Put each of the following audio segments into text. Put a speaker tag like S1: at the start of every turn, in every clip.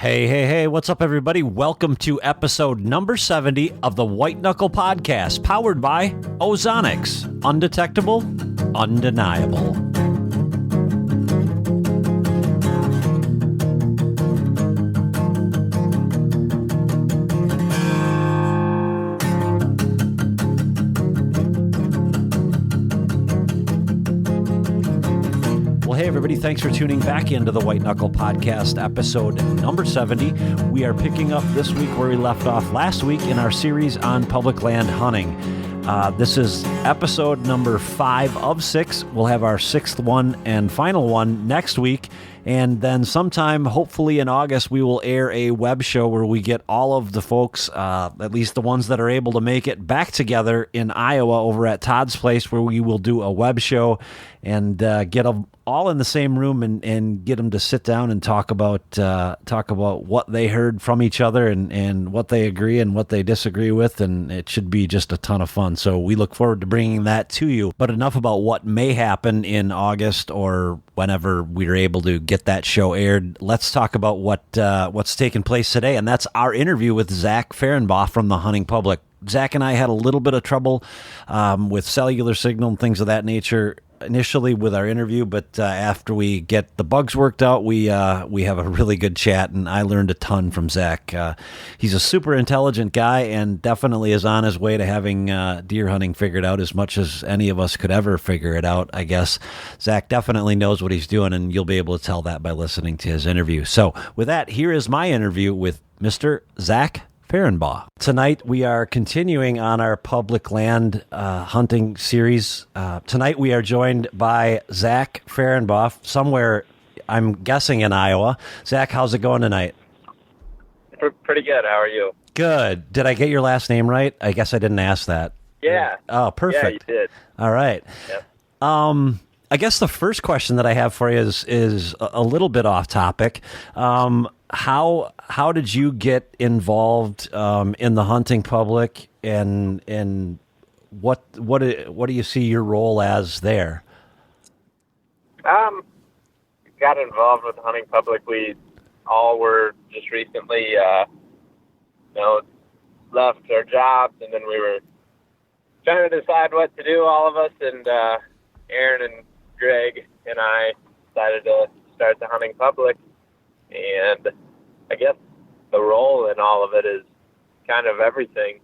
S1: Hey, what's up, everybody? Welcome to episode number 70 of the White Knuckle podcast, powered by Ozonics. Undetectable, undeniable. Hey everybody, thanks for tuning back into the White Knuckle podcast, episode number 70. We are picking up this week where we left off last week in our series on public land hunting. This is episode number 5 of 6. We'll have our 6th one and final one next week. And then sometime, hopefully in August, we will air a web show where we get all of the folks, at least the ones that are able to make it, back together in Iowa over at Todd's place, where we will do a web show and get them all in the same room and get them to sit down and talk about what they heard from each other and what they agree and what they disagree with. And it should be just a ton of fun. So we look forward to bringing that to you. But enough about what may happen in August or whenever we're able to get that show aired. Let's talk about what's taking place today, and that's our interview with Zach Ferenbaugh from the Hunting Public. Zach and I had a little bit of trouble with cellular signal and things of that nature initially with our interview, but after we get the bugs worked out, we have a really good chat, and I learned a ton from Zach. He's a super intelligent guy and definitely is on his way to having deer hunting figured out as much as any of us could ever figure it out, I guess. Zach definitely knows what he's doing, and you'll be able to tell that by listening to his interview. So with that, here is my interview with Mr. Zach Ferenbaugh. Tonight we are continuing on our public land hunting series. Tonight we are joined by Zach Ferenbaugh, somewhere, I'm guessing, in Iowa. Zach, how's it going tonight?
S2: Pretty good. How are you?
S1: Good. Did I get your last name right? I guess I didn't ask that.
S2: Yeah.
S1: Oh, perfect.
S2: Yeah, you did.
S1: All right.
S2: Yep.
S1: I guess the first question that I have for you is a little bit off topic. How did you get involved in the hunting public, and what do you see your role as there?
S2: Got involved with the hunting public. We all were just recently, left our jobs, and then we were trying to decide what to do. All of us, and Aaron and Greg and I decided to start the hunting public. And I guess the role in all of it is kind of everything.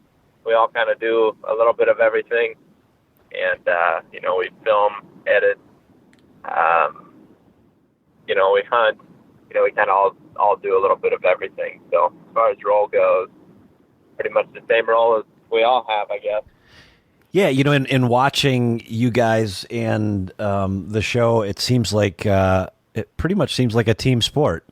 S2: We all kind of do a little bit of everything. And, we film, edit, we hunt. We kind of all do a little bit of everything. So as far as role goes, pretty much the same role as we all have, I guess.
S1: Yeah, in watching you guys and the show, it seems like it pretty much seems like a team sport.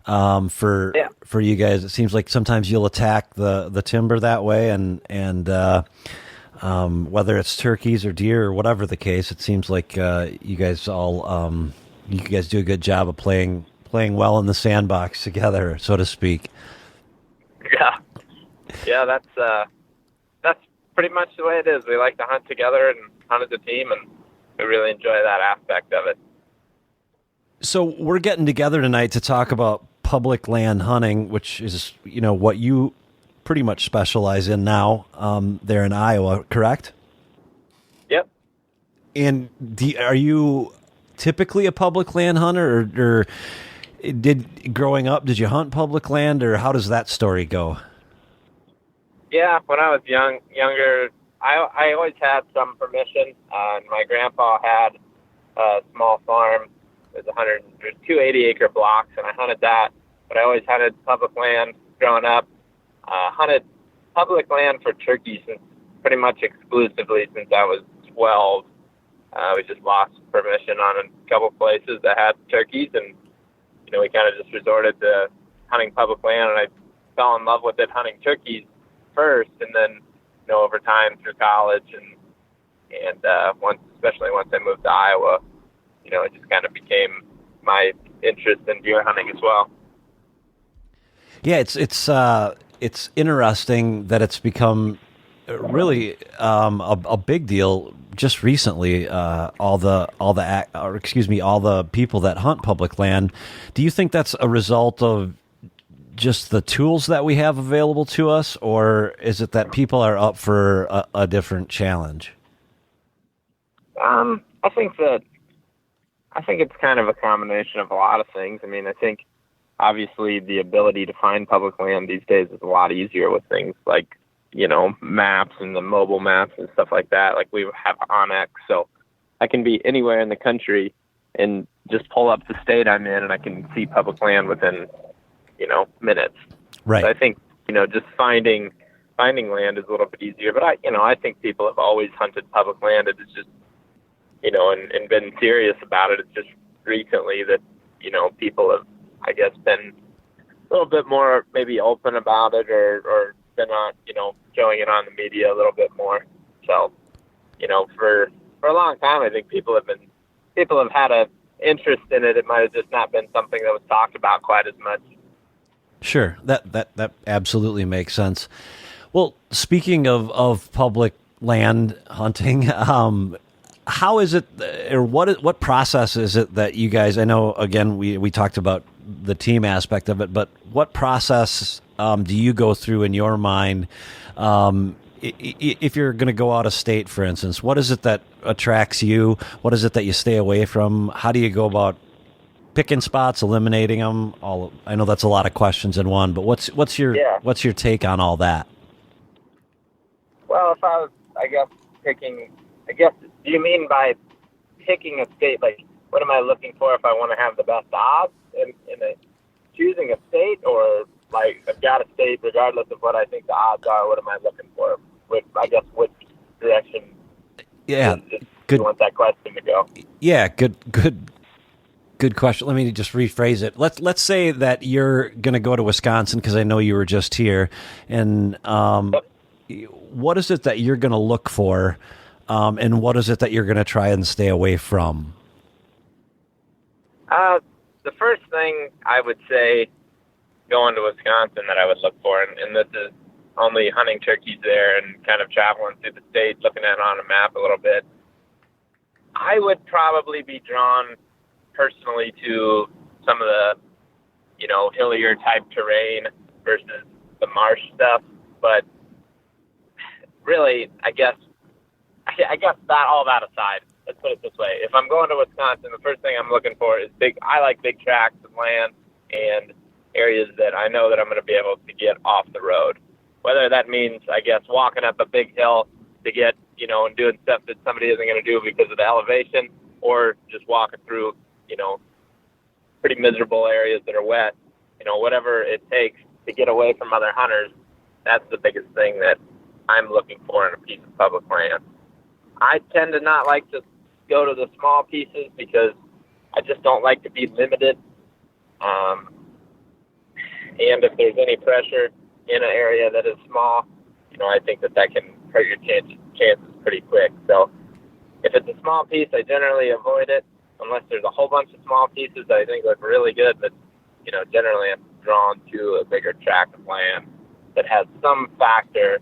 S1: For you guys, it seems like sometimes you'll attack the timber that way, and whether it's turkeys or deer or whatever the case, it seems like you guys do a good job of playing well in the sandbox together, so to speak.
S2: Yeah, that's pretty much the way it is. We like to hunt together and hunt as a team, and we really enjoy that aspect of it.
S1: So we're getting together tonight to talk about public land hunting, which is, what you pretty much specialize in now there in Iowa, correct?
S2: Yep.
S1: And are you typically a public land hunter, or growing up, did you hunt public land, or how does that story go?
S2: Yeah, when I was younger, I always had some permission. And my grandpa had a small farm. It was 2 80-acre blocks, and I hunted that. But I always hunted public land growing up. Hunted public land for turkeys pretty much exclusively since I was 12. We just lost permission on a couple places that had turkeys, and we kind of just resorted to hunting public land. And I fell in love with it, hunting turkeys first, and then over time through college and especially once I moved to Iowa, it just kind of became my interest in deer hunting as well.
S1: Yeah, it's interesting that it's become really a big deal just recently. All the people that hunt public land. Do you think that's a result of just the tools that we have available to us, or is it that people are up for a different challenge?
S2: I think it's kind of a combination of a lot of things. I mean, I think obviously the ability to find public land these days is a lot easier with things like, maps and the mobile maps and stuff like that. Like we have Ozonics, so I can be anywhere in the country and just pull up the state I'm in and I can see public land within, minutes.
S1: Right.
S2: So I think, just finding land is a little bit easier, but I think people have always hunted public land. It's just, and been serious about it. It's just recently that, people have, I guess, been a little bit more maybe open about it or been on, showing it on the media a little bit more. So, for a long time, I think people have had a interest in it. It might have just not been something that was talked about quite as much.
S1: Sure. That absolutely makes sense. Well, speaking of public land hunting, how is it, or what process is it that you guys, I know, again, we talked about the team aspect of it, but what process do you go through in your mind if you're going to go out of state, for instance? What is it that attracts you? What is it that you stay away from? How do you go about picking spots, eliminating them? I know that's a lot of questions in one, but what's your take on all that?
S2: Well, if I was, do you mean by picking a state, like what am I looking for if I want to have the best odds in choosing a state, or like I've got a state regardless of what I think the odds are, what am I looking for? Which direction
S1: good.
S2: You want that question to go? Yeah,
S1: good question. Let me just rephrase it. Let's say that you're going to go to Wisconsin, because I know you were just here, and what is it that you're going to look for, and what is it that you're going to try and stay away from?
S2: The first thing I would say going to Wisconsin that I would look for, and this is only hunting turkeys there and kind of traveling through the state, looking at it on a map a little bit, I would probably be drawn personally to some of the, hillier type terrain versus the marsh stuff. But really, I guess that all that aside, let's put it this way. If I'm going to Wisconsin, the first thing I'm looking for is I like big tracts of land and areas that I know that I'm going to be able to get off the road. Whether that means, I guess, walking up a big hill to get, and doing stuff that somebody isn't going to do because of the elevation, or just walking through, pretty miserable areas that are wet, whatever it takes to get away from other hunters, that's the biggest thing that I'm looking for in a piece of public land. I tend to not like to go to the small pieces because I just don't like to be limited. And if there's any pressure in an area that is small, I think that can hurt your chances pretty quick. So if it's a small piece, I generally avoid it unless there's a whole bunch of small pieces that I think look really good. But, generally I'm drawn to a bigger tract of land that has some factor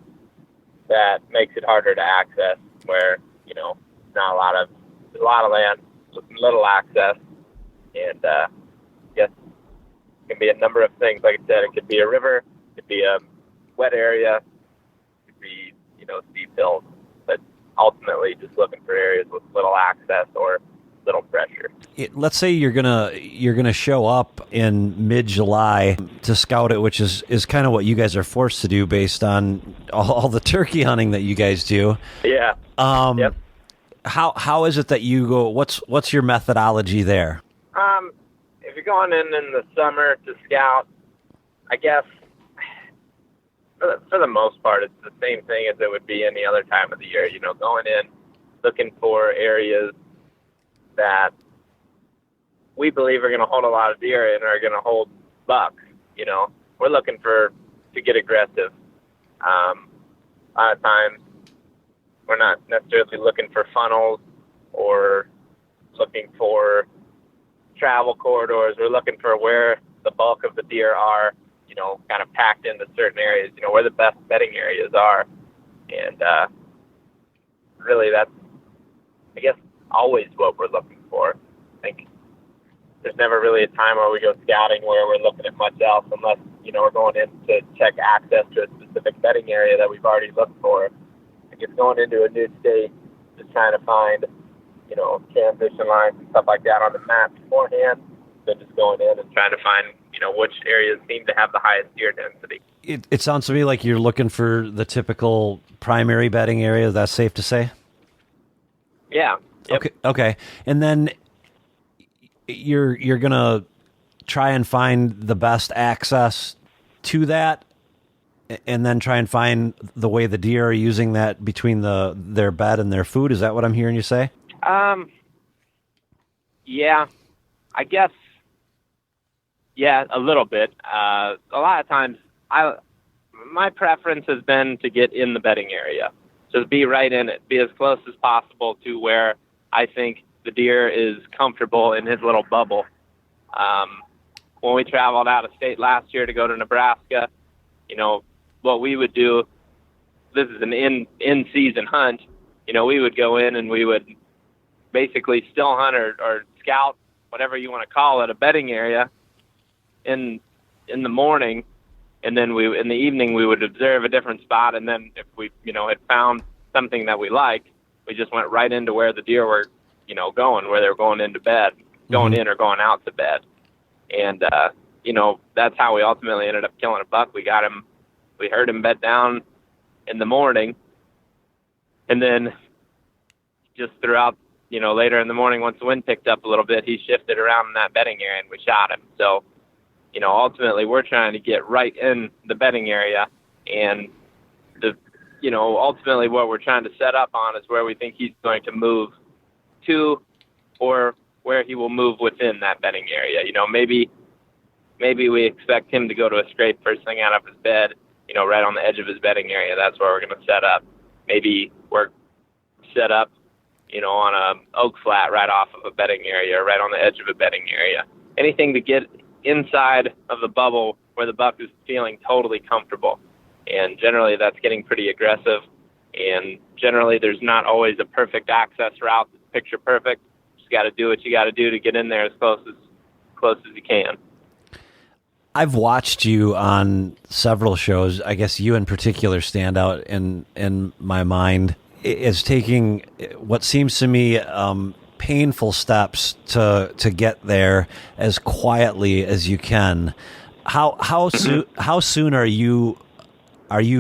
S2: that makes it harder to access, where, not there's a lot of land with little access. And, yes, it can be a number of things. Like I said, it could be a river, it could be a wet area, it could be, steep hills, but ultimately just looking for areas with little access or little pressure.
S1: Let's say you're gonna show up in mid-July to scout it, which is kind of what you guys are forced to do based on all the turkey hunting that you guys do.
S2: Yeah. Yep.
S1: How is it that you go? What's your methodology there?
S2: If you're going in the summer to scout, I guess for the most part it's the same thing as it would be any other time of the year. Going in, looking for areas that we believe are going to hold a lot of deer and are going to hold bucks. We're looking to get aggressive. A lot of times we're not necessarily looking for funnels or looking for travel corridors. We're looking for where the bulk of the deer are, kind of packed into certain areas, where the best bedding areas are. And really that's, I guess, always what we're looking for. I think there's never really a time where we go scouting where we're looking at much else unless, we're going in to check access to a specific bedding area that we've already looked for. Like it's going into a new state, just trying to find, transition lines and stuff like that on the map beforehand, than just going in and trying to find, which areas seem to have the highest deer density.
S1: It sounds to me like you're looking for the typical primary bedding area. Is that safe to say?
S2: Yeah. Yep.
S1: Okay. And then you're gonna try and find the best access to that, and then try and find the way the deer are using that between their bed and their food. Is that what I'm hearing you say?
S2: Yeah, I guess. Yeah, a little bit. A lot of times, my preference has been to get in the bedding area. Just be right in it. Be as close as possible to where I think the deer is comfortable in his little bubble. When we traveled out of state last year to go to Nebraska, what we would do, this is an in-season hunt, we would go in and we would basically still hunt or scout, whatever you want to call it, a bedding area in the morning, and then in the evening we would observe a different spot, and then if we had found something that we liked, we just went right into where the deer were going, where they were going into bed, going in or going out to bed. And that's how we ultimately ended up killing a buck. We heard him bed down in the morning, and then just throughout later in the morning, once the wind picked up a little bit, he shifted around in that bedding area and we shot him. So ultimately we're trying to get right in the bedding area, and ultimately what we're trying to set up on is where we think he's going to move to, or where he will move within that bedding area. Maybe we expect him to go to a scrape first thing out of his bed, right on the edge of his bedding area. That's where we're going to set up. Maybe we're set up, on a oak flat right off of a bedding area, right on the edge of a bedding area. Anything to get inside of the bubble where the buck is feeling totally comfortable. And generally that's getting pretty aggressive. And generally there's not always a perfect access route that's picture perfect. Just got to do what you got to do to get in there as close as you can.
S1: I've watched you on several shows. I guess you in particular stand out in my mind as taking what seems to me painful steps to get there as quietly as you can. How soon are you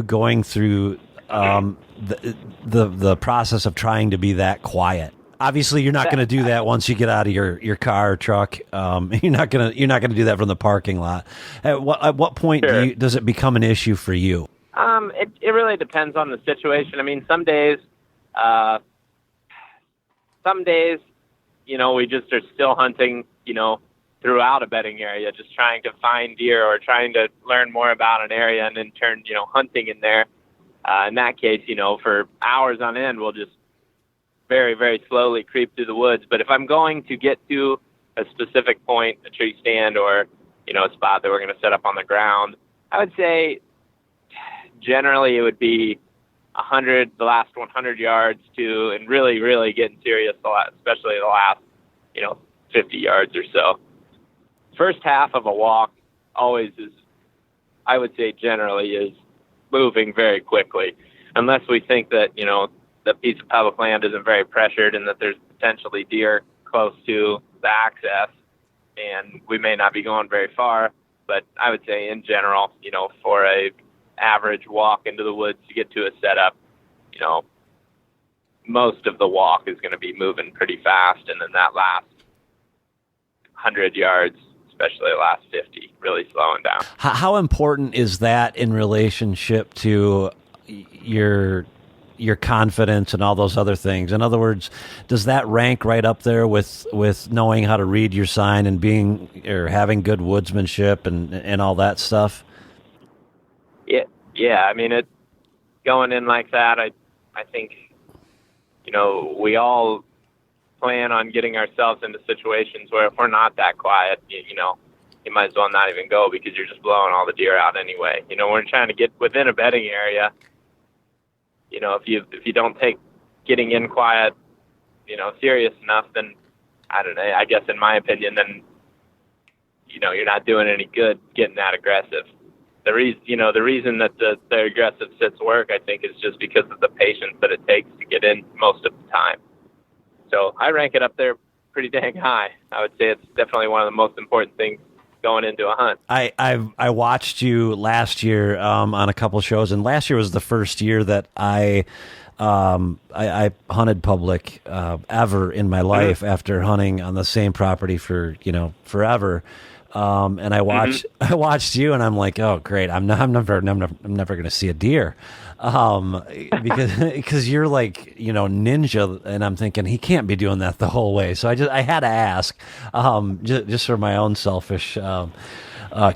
S1: going through the process of trying to be that quiet? Obviously, you're not going to do that once you get out of your car or truck. You're not going to do that from the parking lot. At what point does it become an issue for you?
S2: It really depends on the situation. I mean, some days, we just are still hunting, throughout a bedding area, just trying to find deer or trying to learn more about an area, and in turn, hunting in there. In that case, for hours on end, we'll just very, very slowly creep through the woods. But if I'm going to get to a specific point, a tree stand, or, a spot that we're going to set up on the ground, I would say generally it would be the last 100 yards to, and really, really getting serious, especially the last, 50 yards or so. First half of a walk always is, I would say generally is moving very quickly, unless we think that, the piece of public land isn't very pressured and that there's potentially deer close to the access, and we may not be going very far. But I would say in general, for a average walk into the woods to get to a setup, most of the walk is going to be moving pretty fast, and then that last 100 yards, especially the last 50, really slowing down.
S1: How important is that in relationship to your confidence and all those other things? In other words, does that rank right up there with knowing how to read your sign and having good woodsmanship and all that stuff?
S2: Yeah. I mean, going in like that, I think, we all plan on getting ourselves into situations where if we're not that quiet, you might as well not even go, because you're just blowing all the deer out anyway. We're trying to get within a bedding area. If you don't take getting in quiet, serious enough, then I don't know. I guess in my opinion, then you're not doing any good getting that aggressive. The reason that the aggressive sits work, I think, is just because of the patience that it takes to get in most of the time. So I rank it up there pretty dang high. I would say it's definitely one of the most important things going into a hunt.
S1: I watched you last year on a couple shows, and last year was the first year that I hunted public ever in my life after hunting on the same property for forever. And I watched you, and I'm like, oh great, I'm never going to see a deer, because you're like ninja, and I'm thinking he can't be doing that the whole way. So I had to ask, just for my own selfish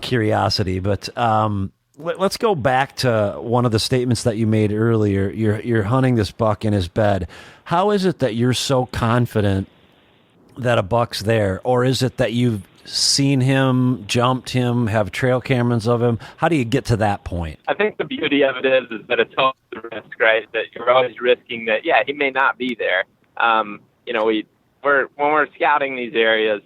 S1: curiosity. But let's go back to one of the statements that you made earlier. You're hunting this buck in his bed. How is it that you're so confident that a buck's there, or is it that you've seen him, jumped him, have trail cameras of him? How do you get to that point?
S2: I think the beauty of it is that it's always the risk, right? That you're always risking that, he may not be there. When we're scouting these areas,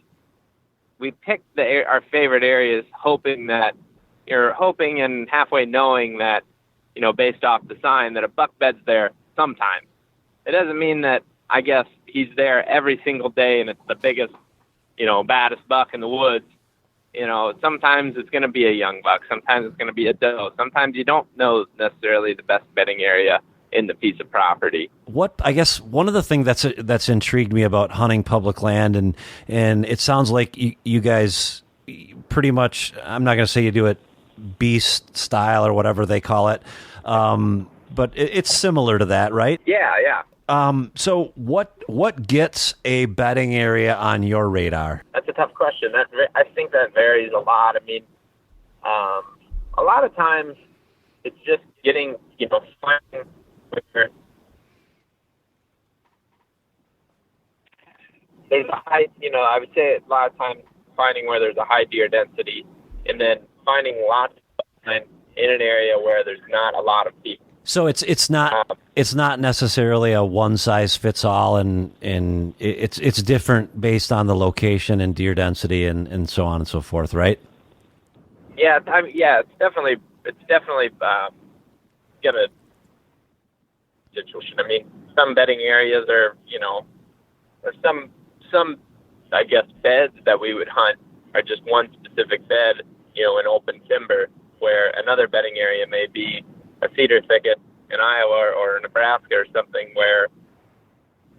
S2: we pick our favorite areas hoping and halfway knowing that, based off the sign, that a buck bed's there sometimes. It doesn't mean that, I guess, he's there every single day and it's the biggest, baddest buck in the woods. Sometimes it's going to be a young buck. Sometimes it's going to be a doe. Sometimes you don't know necessarily the best bedding area in the piece of property.
S1: I guess one of the things that's intrigued me about hunting public land, and it sounds like you guys pretty much, I'm not going to say you do it beast style or whatever they call it, but it's similar to that, right?
S2: Yeah.
S1: So what gets a bedding area on your radar?
S2: That's a tough question. I think that varies a lot. I mean, a lot of times it's just getting, finding where there's a high, I would say a lot of times finding where there's a high deer density, and then finding lots of in an area where there's not a lot of people.
S1: So it's not necessarily a one size fits all, and it's different based on the location and deer density and so on and so forth, right?
S2: Yeah, it's definitely gonna situation. I mean, some bedding areas are, or some I guess beds that we would hunt are just one specific bed, in open timber, where another bedding area may be a cedar thicket in Iowa or Nebraska or something where,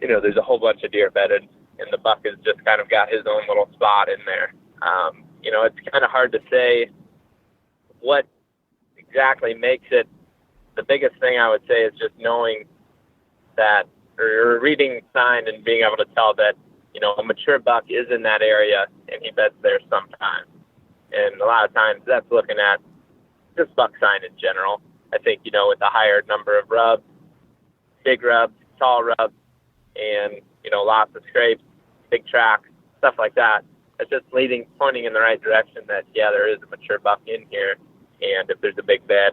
S2: there's a whole bunch of deer bedded and the buck has just kind of got his own little spot in there. It's kind of hard to say what exactly makes it. The biggest thing I would say is just knowing that, or reading sign and being able to tell that, a mature buck is in that area and he beds there sometimes. And a lot of times that's looking at just buck sign in general. I think, with a higher number of rubs, big rubs, tall rubs, and, lots of scrapes, big tracks, stuff like that, it's just pointing in the right direction that, there is a mature buck in here. And if there's a big bed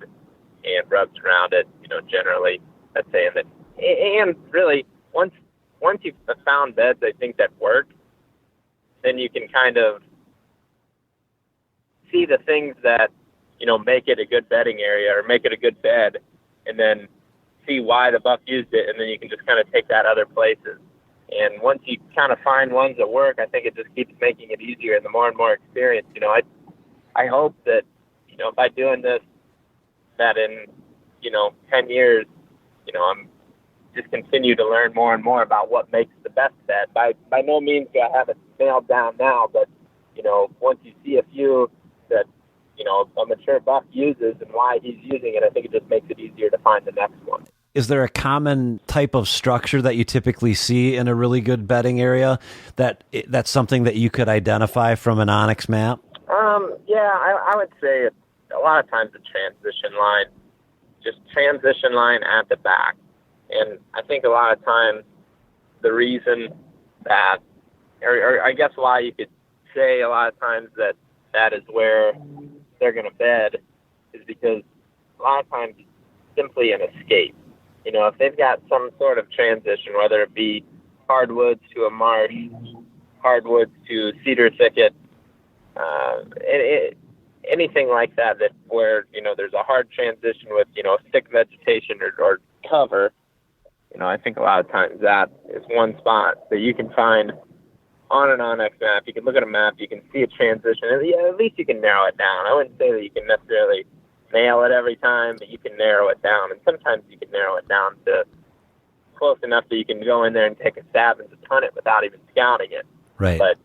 S2: and rubs around it, generally that's saying that. And really, once you've found beds, I think, that work, then you can kind of see the things that, make it a good bedding area or make it a good bed, and then see why the buck used it, and then you can just kind of take that other places. And once you kind of find ones that work, I think it just keeps making it easier. And the more and more experience, I hope that, by doing this, that in, 10 years, I'm just continue to learn more and more about what makes the best bed. By no means do I have it nailed down now, but, once you see a few that, a mature buck uses and why he's using it, I think it just makes it easier to find the next one.
S1: Is there a common type of structure that you typically see in a really good bedding area that's something that you could identify from an Ozonics map?
S2: I would say a lot of times the transition line at the back. And I think a lot of times the reason that, or I guess why you could say a lot of times that is where they're going to bed, is because a lot of times it's simply an escape. If they've got some sort of transition, whether it be hardwoods to a marsh, hardwoods to cedar thicket, anything like that where, there's a hard transition with, thick vegetation or cover, I think a lot of times that is one spot that you can find on an Onyx map. You can look at a map, you can see a transition, and at least you can narrow it down. I wouldn't say that you can necessarily nail it every time, but you can narrow it down, and sometimes you can narrow it down to close enough that you can go in there and take a stab and just hunt it without even scouting it.
S1: Right.
S2: But,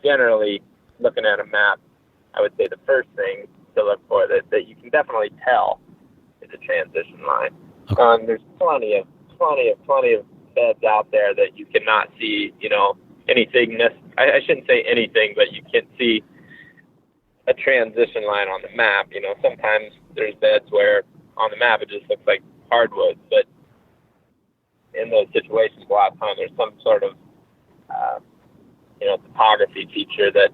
S2: generally, looking at a map, I would say the first thing to look for that you can definitely tell is a transition line. Okay. There's plenty of beds out there that you cannot see, anything. I shouldn't say anything, but you can see a transition line on the map. Sometimes there's beds where on the map it just looks like hardwood, but in those situations, a lot of times there's some sort of, topography feature that,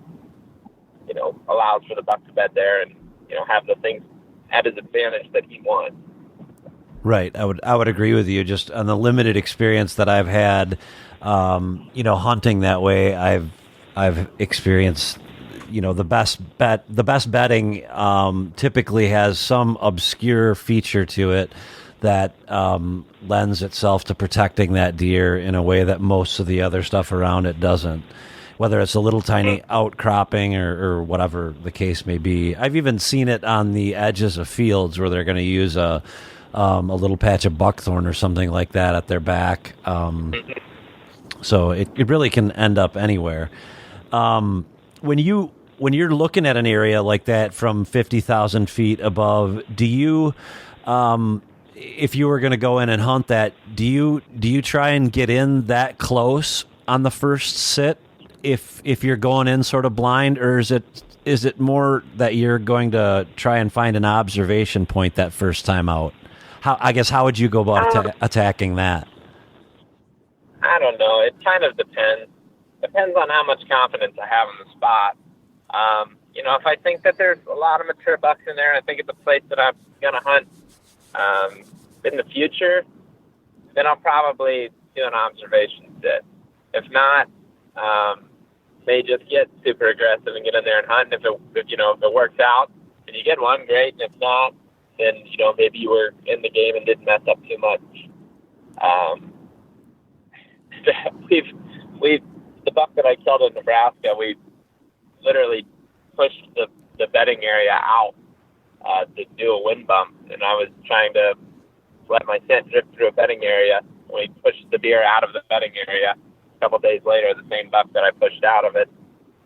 S2: allows for the buck to bed there and, have the things at his advantage that he wants.
S1: Right. I would agree with you. Just on the limited experience that I've had, hunting that way, I've experienced, the best bedding typically has some obscure feature to it that lends itself to protecting that deer in a way that most of the other stuff around it doesn't. Whether it's a little tiny outcropping or whatever the case may be. I've even seen it on the edges of fields where they're going to use a little patch of buckthorn or something like that at their back. So it really can end up anywhere. When you're looking at an area like that from 50,000 feet above, do you, if you were going to go in and hunt that, do you try and get in that close on the first sit if you're going in sort of blind, or is it more that you're going to try and find an observation point that first time out? How would you go about attacking that?
S2: I don't know. It kind of depends. Depends on how much confidence I have in the spot. If I think that there's a lot of mature bucks in there, I think it's a place that I'm going to hunt in the future, then I'll probably do an observation sit. If not, may just get super aggressive and get in there and hunt. If it works out and you get one, great. And if not, then, maybe you were in the game and didn't mess up too much. The buck that I killed in Nebraska, we literally pushed the bedding area out to do a wind bump, and I was trying to let my scent drift through a bedding area. We pushed the deer out of the bedding area. A couple days later, the same buck that I pushed out of it,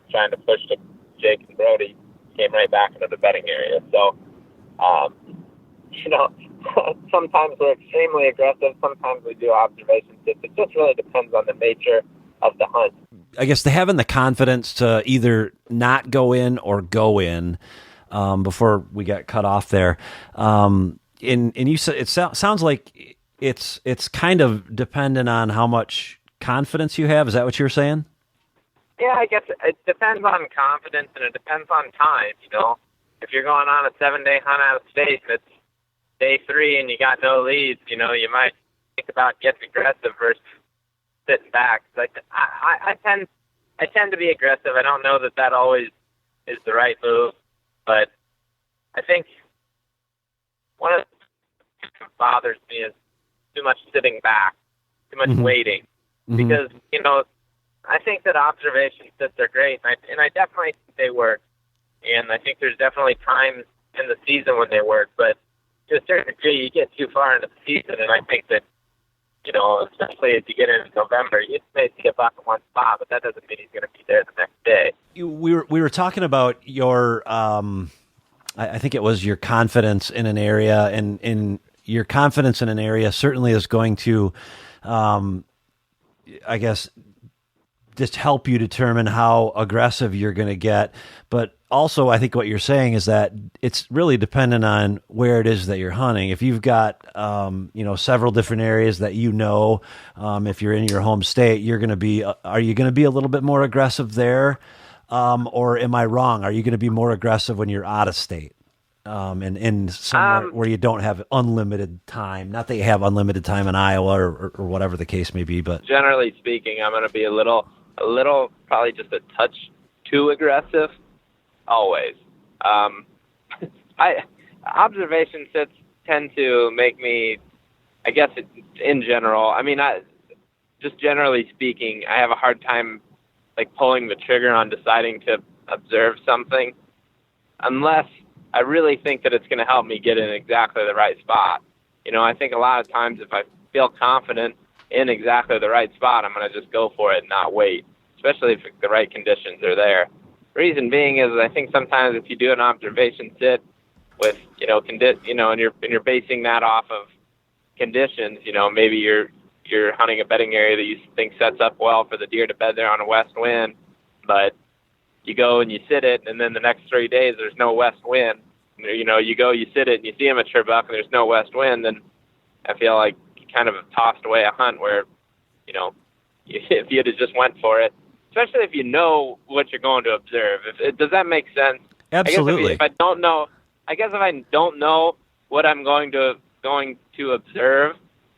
S2: trying to push to Jake and Brody, came right back into the bedding area. So, sometimes we're extremely aggressive. Sometimes we do observation sits. It just really depends on the nature of the hunt.
S1: I guess having the confidence to either not go in or go in before we got cut off there. And you said it sounds like it's kind of dependent on how much confidence you have. Is that what you were saying?
S2: Yeah, I guess it depends on confidence and it depends on time. If you're going on a 7-day hunt out of state and it's day 3 and you got no leads, you might think about getting aggressive versus sitting back. I tend to be aggressive. I don't know that always is the right move, but I think one of the things that bothers me is too much sitting back, too much waiting, because I think that observation sits are great, and I definitely think they work, and I think there's definitely times in the season when they work, but to a certain degree, you get too far into the season, and I think that especially as you get into November, you may see a buck in one spot, but that doesn't mean he's going to be there the next day.
S1: We were talking about your, I think it was your confidence in an area, and your confidence in an area certainly is going to, I guess, just help you determine how aggressive you're going to get. But also, I think what you're saying is that it's really dependent on where it is that you're hunting. If you've got, several different areas that if you're in your home state, are you going to be a little bit more aggressive there? Or am I wrong? Are you going to be more aggressive when you're out of state? And in somewhere where you don't have unlimited time, not that you have unlimited time in Iowa or whatever the case may be, but
S2: generally speaking, I'm going to be a little, probably just a touch too aggressive, always. Observation sits tend to make me, I guess in general, I mean, just generally speaking, I have a hard time like pulling the trigger on deciding to observe something unless I really think that it's going to help me get in exactly the right spot. I think a lot of times if I feel confident in exactly the right spot, I'm going to just go for it and not wait, especially if the right conditions are there. Reason being is I think sometimes if you do an observation sit with, and you're basing that off of conditions, maybe you're hunting a bedding area that you think sets up well for the deer to bed there on a west wind, but you go and you sit it, and then the next 3 days there's no west wind. You go, you sit it, and you see a mature buck, and there's no west wind, then I feel like you kind of have tossed away a hunt where, if you just went for it, especially if you know what you're going to observe. Does that make sense?
S1: Absolutely.
S2: If I don't know what I'm going to observe,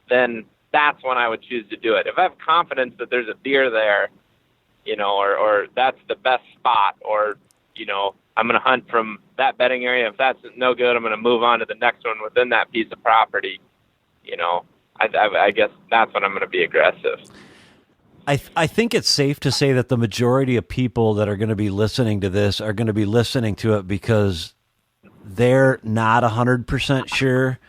S2: then that's when I would choose to do it. If I have confidence that there's a deer there, or that's the best spot, or, I'm going to hunt from that bedding area. If that's no good, I'm going to move on to the next one within that piece of property. I guess that's when I'm going to be aggressive.
S1: I think it's safe to say that the majority of people that are going to be listening to this are going to be listening to it because they're not 100% sure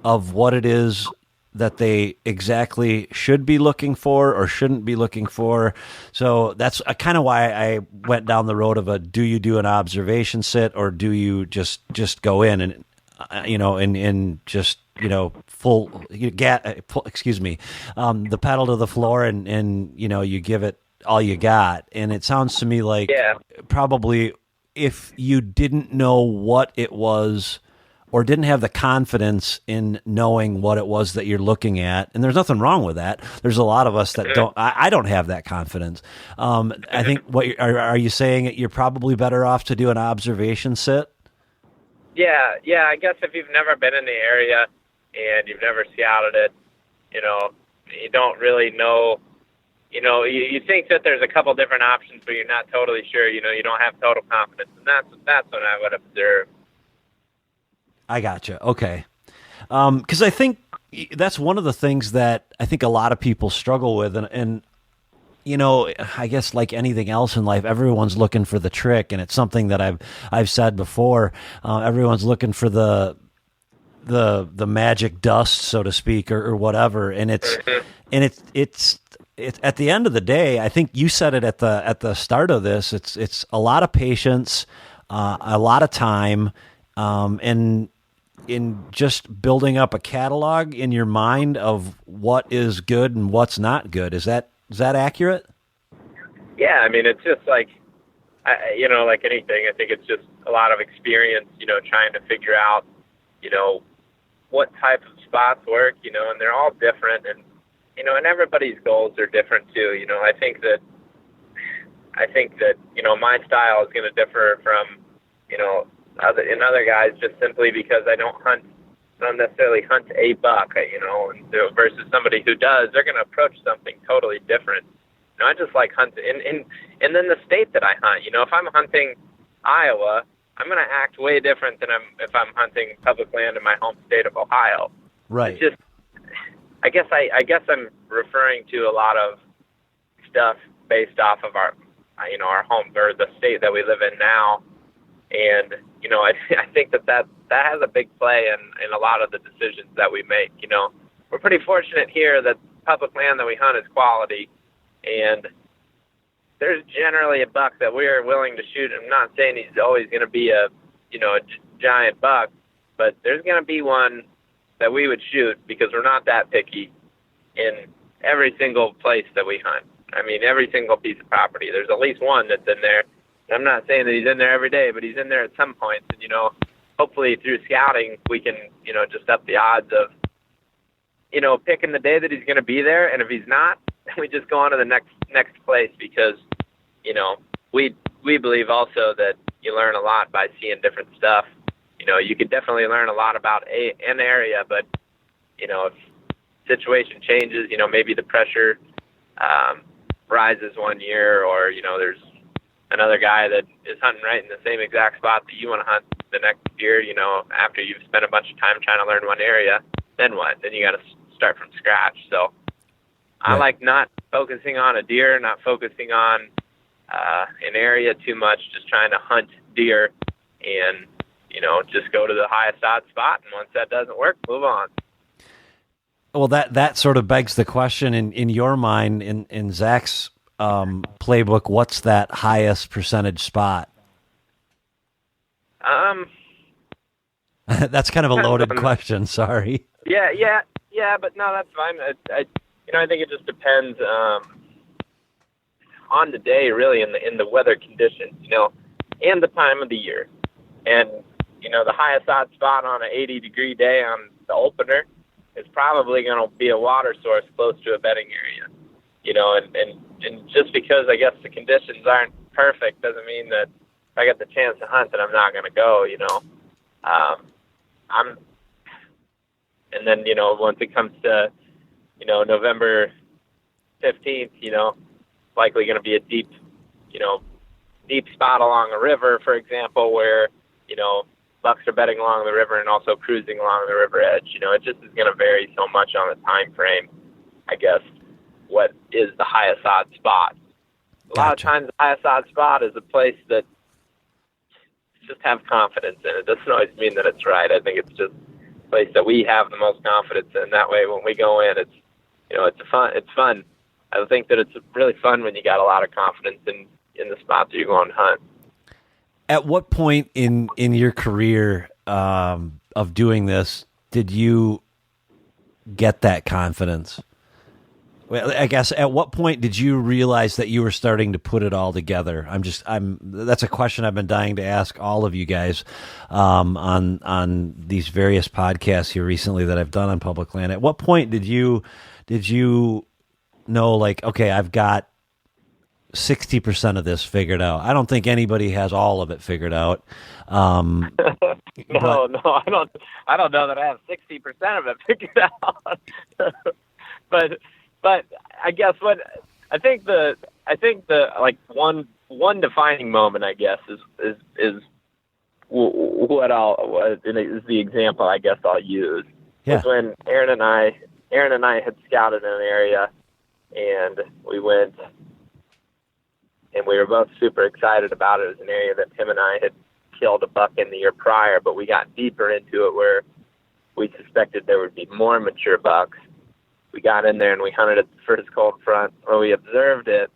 S1: of what it is that they exactly should be looking for or shouldn't be looking for. So that's kind of why I went down the road of do you do an observation sit or do you just go in and, and just, full, the pedal to the floor and you give it all you got. And it sounds to me like probably if you didn't know what it was or didn't have the confidence in knowing what it was that you're looking at. And there's nothing wrong with that. There's a lot of us that don't, I don't have that confidence. I think are you saying you're probably better off to do an observation sit?
S2: Yeah. I guess if you've never been in the area and you've never scouted it, you don't really know, you think that there's a couple different options, but you're not totally sure, you don't have total confidence. And that's when I would observe.
S1: I gotcha. Okay. Because I think that's one of the things that I think a lot of people struggle with. And I guess like anything else in life, everyone's looking for the trick. And it's something that I've said before. Everyone's looking for the magic dust, so to speak, or whatever. And it's at the end of the day, I think you said it at the start of this, it's a lot of patience, a lot of time, and in just building up a catalog in your mind of what is good and what's not good. Is that accurate?
S2: Yeah. I mean, it's just like, like anything, I think it's just a lot of experience, trying to figure out, what type of spots work, and they're all different and everybody's goals are different too. I think that, my style is going to differ from, other guys just simply because I don't necessarily hunt a buck, and versus somebody who does, they're going to approach something totally different. I just like hunting and then the state that I hunt, if I'm hunting Iowa, I'm going to act way different than if I'm hunting public land in my home state of Ohio.
S1: Right.
S2: It's just, I guess I'm referring to a lot of stuff based off of our home or the state that we live in now. And, I think that has a big play in a lot of the decisions that we make. We're pretty fortunate here that public land that we hunt is quality, and there's generally a buck that we are willing to shoot. I'm not saying he's always going to be a giant buck, but there's going to be one that we would shoot because we're not that picky in every single place that we hunt. I mean, every single piece of property, there's at least one that's in there. And I'm not saying that he's in there every day, but he's in there at some points. And, hopefully through scouting, we can, just up the odds of, picking the day that he's going to be there. And if he's not, we just go on to the next place because, we believe also that you learn a lot by seeing different stuff. You could definitely learn a lot about an area, but, if situation changes, maybe the pressure rises one year or, there's another guy that is hunting right in the same exact spot that you want to hunt the next year, after you've spent a bunch of time trying to learn one area, then what? Then you got to start from scratch. So I like not focusing on a deer, not focusing on an area too much, just trying to hunt deer and, just go to the highest odd spot. And once that doesn't work, move on.
S1: Well, that sort of begs the question in your mind, in Zach's playbook, what's that highest percentage spot? That's kind of a loaded question. Sorry.
S2: Yeah, but no, that's fine. I think it just depends on the day, really, in the weather conditions, and the time of the year. And the highest odd spot on an 80-degree day on the opener is probably going to be a water source close to a bedding area. And just because I guess the conditions aren't perfect doesn't mean that if I get the chance to hunt that I'm not going to go. And then once it comes to November 15th, likely going to be a deep spot along a river, for example, where bucks are bedding along the river and also cruising along the river edge. It just is going to vary so much on the time frame, I guess, what is the highest odd spot. A lot of times the highest odd spot is a place that just have confidence in. It doesn't always mean that it's right. I think it's just a place that we have the most confidence in. That way when we go in, it's fun. I think that it's really fun when you got a lot of confidence in the spot that you're going to hunt.
S1: At what point in your career of doing this did you get that confidence? Well, I guess at what point did you realize that you were starting to put it all together? That's a question I've been dying to ask all of you guys on these various podcasts here recently that I've done on public land. At what point did you know, like, okay, I've got 60% of this figured out? I don't think anybody has all of it figured out.
S2: No, I don't know that I have 60% of it figured out. But I guess I think the like one defining moment, I guess, is what is the example I guess I'll use.
S1: Yeah.
S2: Was when Aaron and I had scouted an area, and we went, and we were both super excited about it. It was an area that him and I had killed a buck in the year prior, but we got deeper into it where we suspected there would be more mature bucks. We got in there and we hunted at the first cold front, or we observed it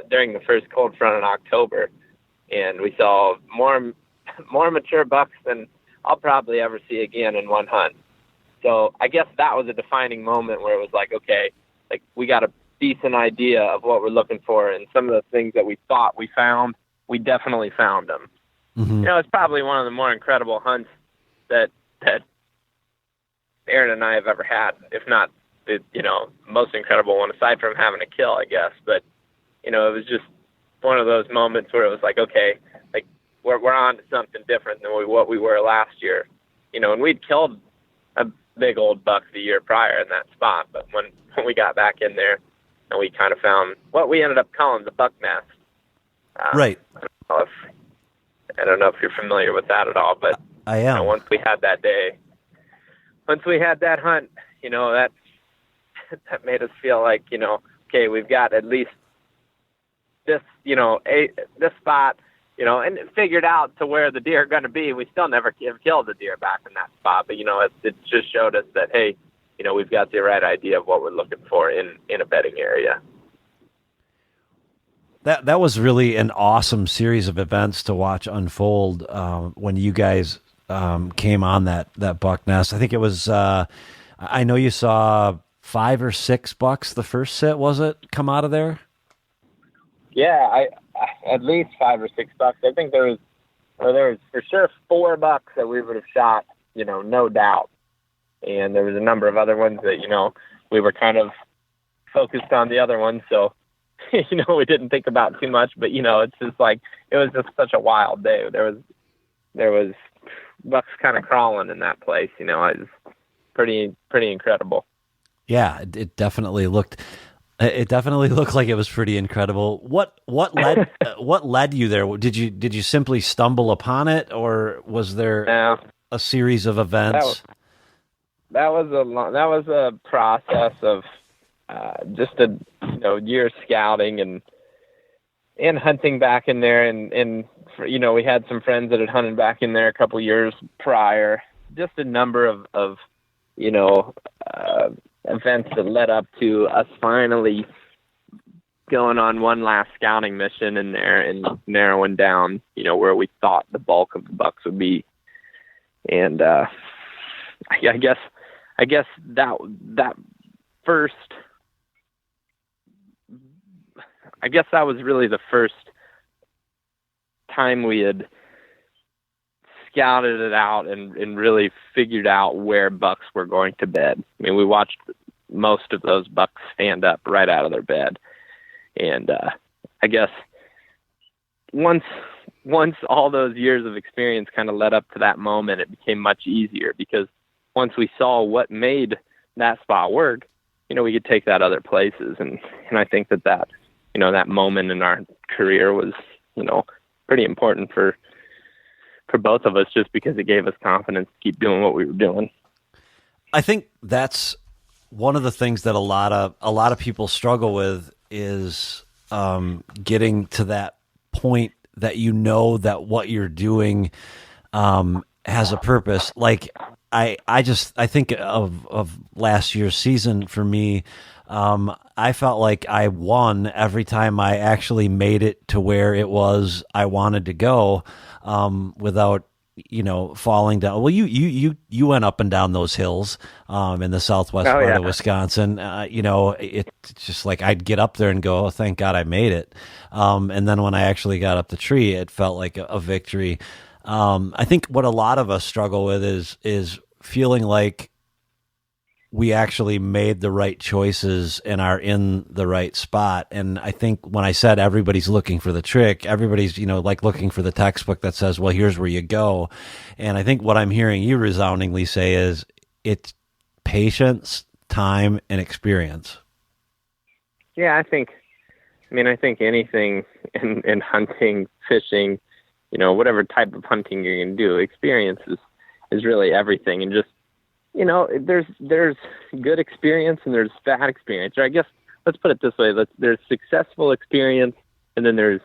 S2: during the first cold front in October, and we saw more mature bucks than I'll probably ever see again in one hunt. So I guess that was a defining moment where it was like, okay, like we got a decent idea of what we're looking for, and some of the things that we thought we found, we definitely found them.
S1: Mm-hmm.
S2: It's probably one of the more incredible hunts that Aaron and I have ever had, if not the most incredible one, aside from having a kill, I guess. But it was just one of those moments where it was like, okay, like we're on to something different than what we were last year, and we'd killed a big old buck the year prior in that spot, but when we got back in there, and we kind of found what we ended up calling the buck nest.
S1: Right.
S2: I don't know if you're familiar with that at all, but
S1: I am.
S2: Once we had that hunt, that made us feel like, okay, we've got at least this, this spot, and figured out to where the deer are going to be. We still never have killed the deer back in that spot, but, it just showed us that, hey, we've got the right idea of what we're looking for in a bedding area.
S1: That was really an awesome series of events to watch unfold when you guys came on that buck nest. I think it was, I know you saw 5 or 6 bucks the first sit, was it, come out of there?
S2: Yeah, I at least 5 or 6 bucks. I think there was for sure 4 bucks that we would have shot, no doubt. And there was a number of other ones that, we were kind of focused on the other ones. So, we didn't think about too much, but, it's just like, it was just such a wild day. There was bucks kind of crawling in that place, it was pretty incredible.
S1: Yeah, it definitely looked It definitely looked like it was pretty incredible. What led what led you there? Did you simply stumble upon it, or was there
S2: Now,
S1: a series of events?
S2: that was a process of just a year scouting and hunting back in there, and we had some friends that had hunted back in there a couple years prior. Just a number of events that led up to us finally going on one last scouting mission in there and narrowing down, where we thought the bulk of the bucks would be. And I guess that first, that was really the first time we had scouted it out and really figured out where bucks were going to bed. I mean, we watched most of those bucks stand up right out of their bed. And I guess once all those years of experience kind of led up to that moment, it became much easier, because once we saw what made that spot work, we could take that other places. And I think that that moment in our career was, pretty important for both of us, just because it gave us confidence to keep doing what we were doing.
S1: I think that's one of the things that a lot of people struggle with is getting to that point that that what you're doing has a purpose. Like I think of last year's season for me. I felt like I won every time I actually made it to where it was I wanted to go, without falling down. Well, you went up and down those hills in the southwest part of Wisconsin. It's just like I'd get up there and go, oh, thank God I made it. And then when I actually got up the tree, it felt like a victory. I think what a lot of us struggle with is feeling like we actually made the right choices and are in the right spot. And I think when I said everybody's looking for the trick, everybody's, like looking for the textbook that says, well, here's where you go. And I think what I'm hearing you resoundingly say is it's patience, time, and experience.
S2: Yeah, I think anything in hunting, fishing, whatever type of hunting you're going to do, experience is really everything. And just, there's good experience and there's bad experience. Or I guess, let's put it this way. There's successful experience, and then there's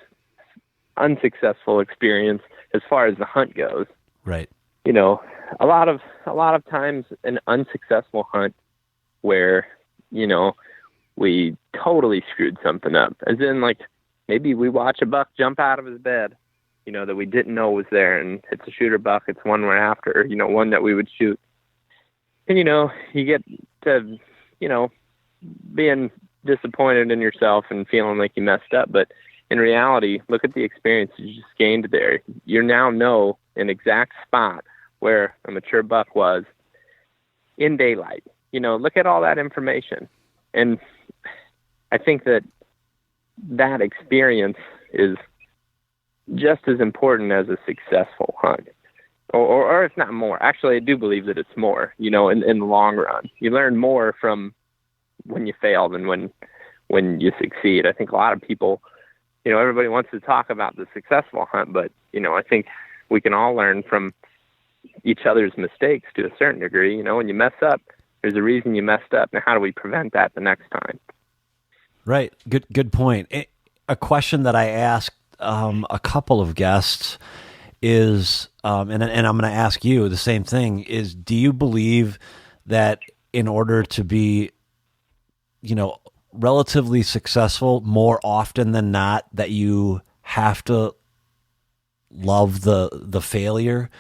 S2: unsuccessful experience as far as the hunt goes.
S1: Right.
S2: A lot of times an unsuccessful hunt where, we totally screwed something up. As in, like, maybe we watch a buck jump out of his bed, that we didn't know was there, and it's a shooter buck. It's one we're after, one that we would shoot. And, you get to, being disappointed in yourself and feeling like you messed up. But in reality, look at the experience you just gained there. You now know an exact spot where a mature buck was in daylight. Look at all that information. And I think that experience is just as important as a successful hunt. Or if not more. Actually, I do believe that it's more, in the long run. You learn more from when you fail than when you succeed. I think a lot of people, everybody wants to talk about the successful hunt, but, I think we can all learn from each other's mistakes to a certain degree. When you mess up, there's a reason you messed up. Now, how do we prevent that the next time? Right.
S1: Good point. A question that I asked a couple of guests is, and I'm going to ask you the same thing, is do you believe that in order to be, relatively successful more often than not, that you have to love the failure?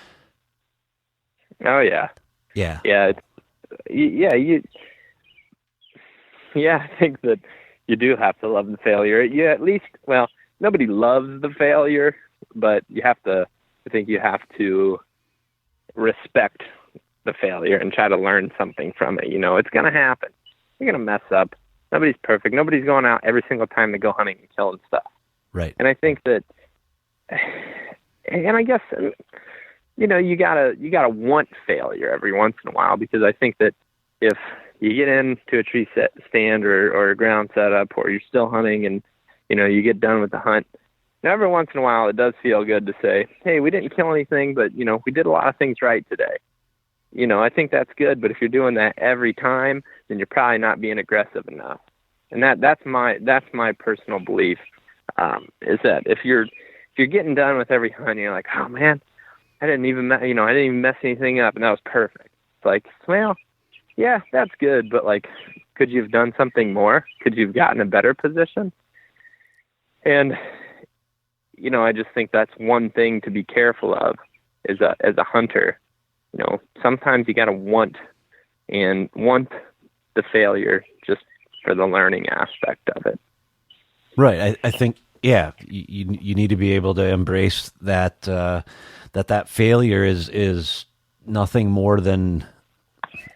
S2: Oh, yeah.
S1: Yeah.
S2: Yeah. I think that you do have to love the failure. Yeah, at least, well, nobody loves the failure, but I think you have to respect the failure and try to learn something from it. It's going to happen. You're going to mess up. Nobody's perfect. Nobody's going out every single time they go hunting and killing stuff.
S1: Right.
S2: And I think that, and I guess, you gotta want failure every once in a while, because I think that if you get into a tree stand or a ground setup, or you're still hunting, and you get done with the hunt. Now, every once in a while, it does feel good to say, "Hey, we didn't kill anything, but we did a lot of things right today." I think that's good. But if you're doing that every time, then you're probably not being aggressive enough. And that's my personal belief, is that if you're getting done with every hunt, you're like, "Oh man, I didn't even mess anything up, and that was perfect." It's like, well, yeah, that's good, but like, could you have done something more? Could you have gotten a better position? And I just think that's one thing to be careful of as a hunter. Sometimes you got to want the failure just for the learning aspect of it.
S1: Right. I think, yeah, you need to be able to embrace that, that failure is nothing more than,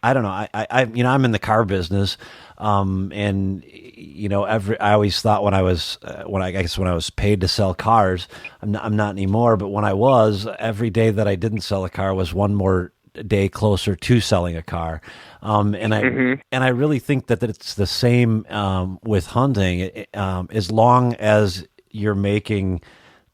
S1: I don't know. I'm in the car business. And I always thought when I was paid to sell cars, I'm not anymore, but when I was, every day that I didn't sell a car was one more day closer to selling a car. And I really think that it's the same, with hunting, as long as you're making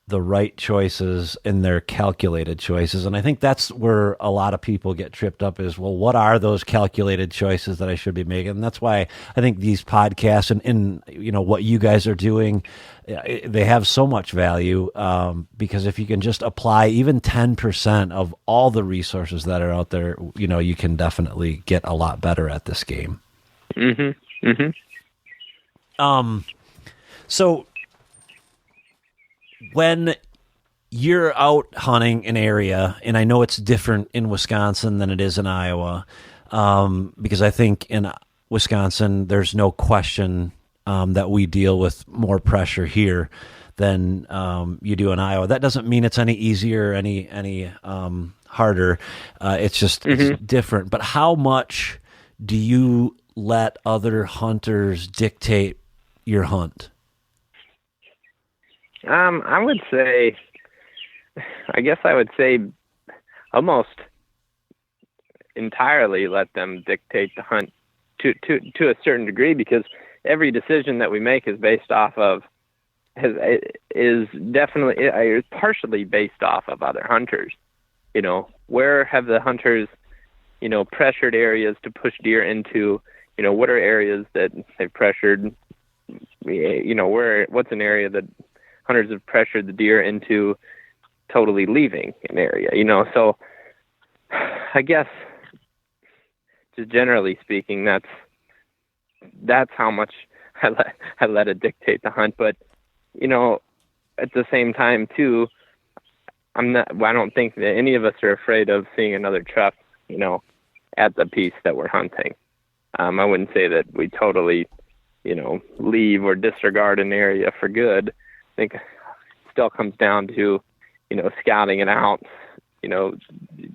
S1: the right choices and they're calculated choices. And I think that's where a lot of people get tripped up is, well, what are those calculated choices that I should be making? And that's why I think these podcasts and what you guys are doing, they have so much value, because if you can just apply even 10% of all the resources that are out there, you can definitely get a lot better at this game.
S2: Mm-hmm. Mm-hmm.
S1: So when you're out hunting an area, and I know it's different in Wisconsin than it is in Iowa, because I think in Wisconsin, there's no question that we deal with more pressure here than you do in Iowa. That doesn't mean it's any easier or any harder. It's just it's different. But how much do you let other hunters dictate your hunt?
S2: I would say almost entirely let them dictate the hunt to a certain degree, because every decision that we make is partially based off of other hunters. Where have the hunters, pressured areas to push deer into? What are areas that they've pressured? What's an area that hunters have pressured the deer into totally leaving an area, so I guess just generally speaking, that's how much I let it dictate the hunt. But, at the same time too, I don't think that any of us are afraid of seeing another truck, at the piece that we're hunting. I wouldn't say that we totally, leave or disregard an area for good. I think it still comes down to, scouting it out,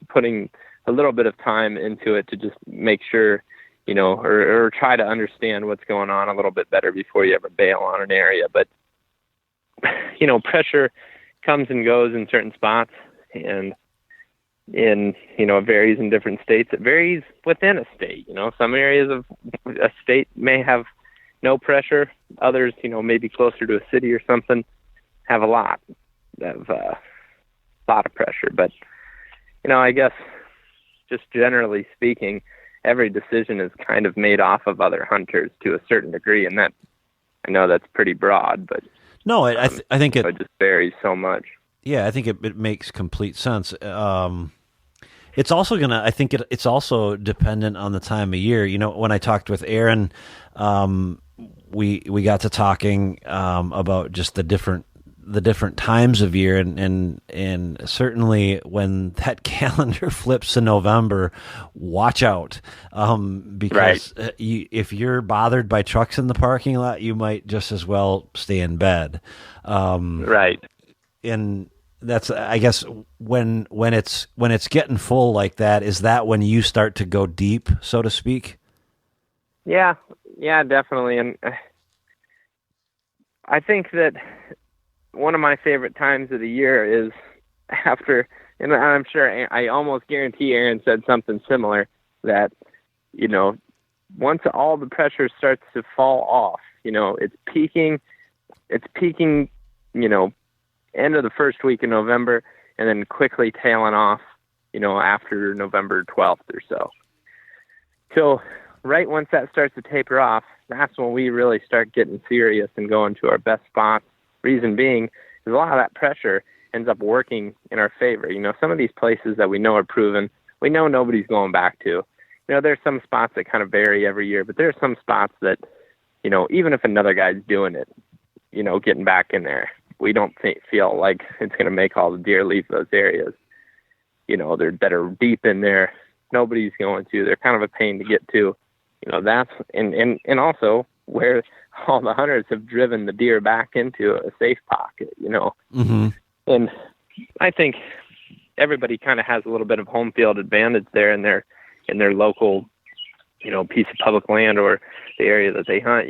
S2: putting a little bit of time into it to just make sure, or try to understand what's going on a little bit better before you ever bail on an area. But, pressure comes and goes in certain spots, and it varies in different states. It varies within a state. Some areas of a state may have no pressure. Others, maybe closer to a city or something, have a lot of pressure. But, I guess just generally speaking, every decision is kind of made off of other hunters to a certain degree. And that, I know that's pretty broad, but
S1: no, I think it
S2: just varies so much.
S1: Yeah, I think it makes complete sense. It's also it's also dependent on the time of year. When I talked with Aaron, we got to talking about just the different times of year, and certainly when that calendar flips to November, watch out, because
S2: right.
S1: If you're bothered by trucks in the parking lot, you might just as well stay in bed.
S2: Right.
S1: And that's, I guess, when it's getting full like that, is that when you start to go deep, so to speak?
S2: Yeah, definitely. And I think that one of my favorite times of the year is after, and I'm sure, I almost guarantee Aaron said something similar, that, once all the pressure starts to fall off, it's peaking, end of the first week in November, and then quickly tailing off, after November 12th or so. So right once that starts to taper off, that's when we really start getting serious and going to our best spots. Reason being is a lot of that pressure ends up working in our favor. Some of these places that we know are proven, we know nobody's going back to. There's some spots that kind of vary every year, but there's some spots that, even if another guy's doing it, getting back in there, we don't feel like it's going to make all the deer leave those areas. That are deep in there. Nobody's going to. They're kind of a pain to get to. That's and also where all the hunters have driven the deer back into a safe pocket.
S1: Mm-hmm.
S2: And I think everybody kind of has a little bit of home field advantage there in their local, piece of public land or the area that they hunt.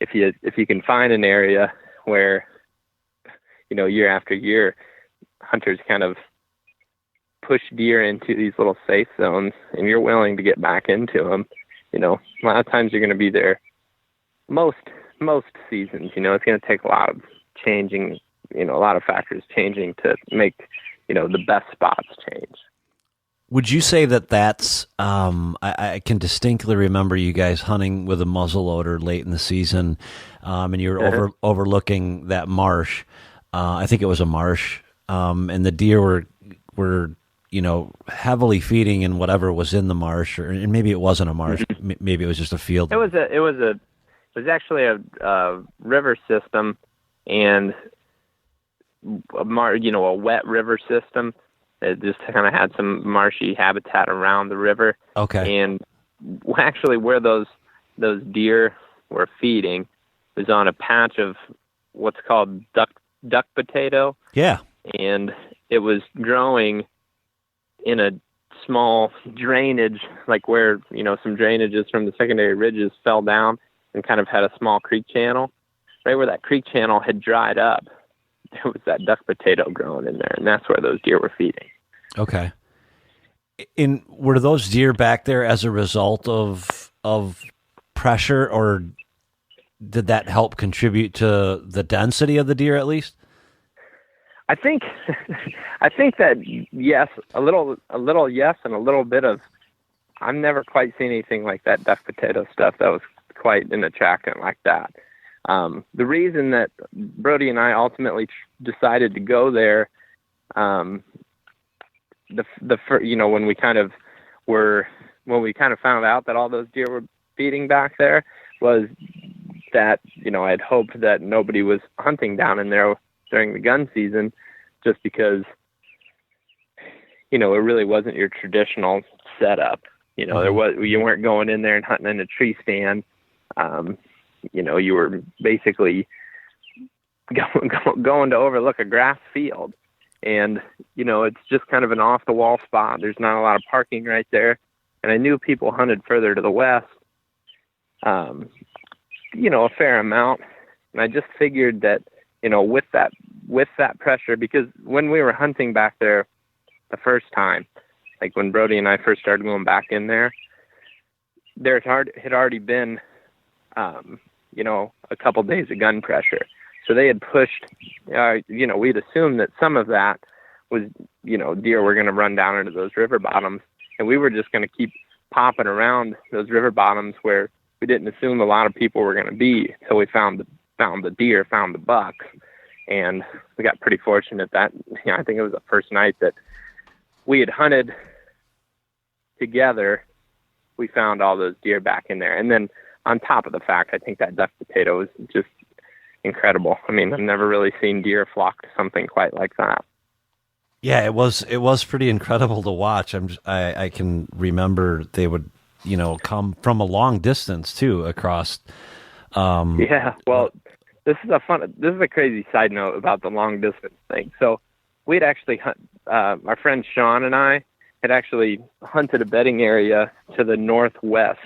S2: If you can find an area where, year after year, hunters kind of push deer into these little safe zones, and you're willing to get back into them, a lot of times you're going to be there most seasons. It's going to take a lot of changing, a lot of factors changing to make, the best spots change.
S1: Would you say that that's, I can distinctly remember you guys hunting with a muzzleloader late in the season, and you were overlooking that marsh. I think it was a marsh, and the deer were heavily feeding in whatever was in the marsh, and maybe it wasn't a marsh, maybe it was just a field.
S2: It was actually a river system, and a wet river system. It just kind of had some marshy habitat around the river.
S1: Okay.
S2: And actually where those deer were feeding was on a patch of what's called duck potato.
S1: Yeah.
S2: And it was growing in a small drainage, like where, some drainages from the secondary ridges fell down and kind of had a small creek channel. Right where that creek channel had dried up, there was that duck potato growing in there, and that's where those deer were feeding.
S1: Okay. Were those deer back there as a result of pressure, or did that help contribute to the density of the deer at least?
S2: I think that yes, a little yes, and a little bit of. I've never quite seen anything like that duck potato stuff that was quite an attractant like that. The reason that Brody and I ultimately decided to go there, when we kind of found out that all those deer were feeding back there, was that, I had hoped that nobody was hunting down in there during the gun season, just because, it really wasn't your traditional setup. You weren't going in there and hunting in a tree stand. You were basically going to overlook a grass field, and, it's just kind of an off the wall spot. There's not a lot of parking right there. And I knew people hunted further to the west, a fair amount. And I just figured that, with that pressure, because when we were hunting back there the first time, like when Brody and I first started going back in there had already been, a couple days of gun pressure. So they had pushed, we'd assumed that some of that was, deer were going to run down into those river bottoms, and we were just going to keep popping around those river bottoms where we didn't assume a lot of people were going to be, until we found the deer, found the bucks. And we got pretty fortunate that, I think it was the first night that we had hunted together, we found all those deer back in there. And then on top of the fact, I think that duck potato is just incredible. I mean, I've never really seen deer flock to something quite like that.
S1: Yeah, it was pretty incredible to watch. I can remember they would, come from a long distance too across.
S2: Yeah, well, this is a crazy side note about the long distance thing. So we'd actually our friend Sean and I had actually hunted a bedding area to the northwest.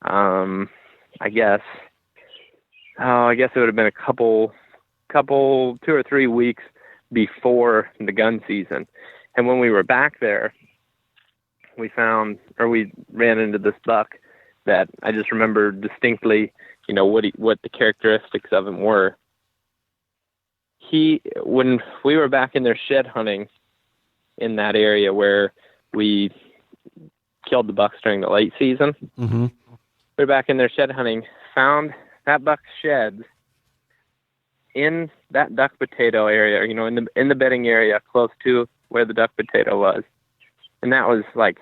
S2: I guess it would have been a couple 2 or 3 weeks before the gun season. And when we were back there, we ran into this buck that I just remember distinctly, what the characteristics of him were. When we were back in there shed hunting in that area where we killed the bucks during the late season, we were back in there shed hunting, found that buck's sheds in that duck potato area, in the bedding area close to where the duck potato was. And that was like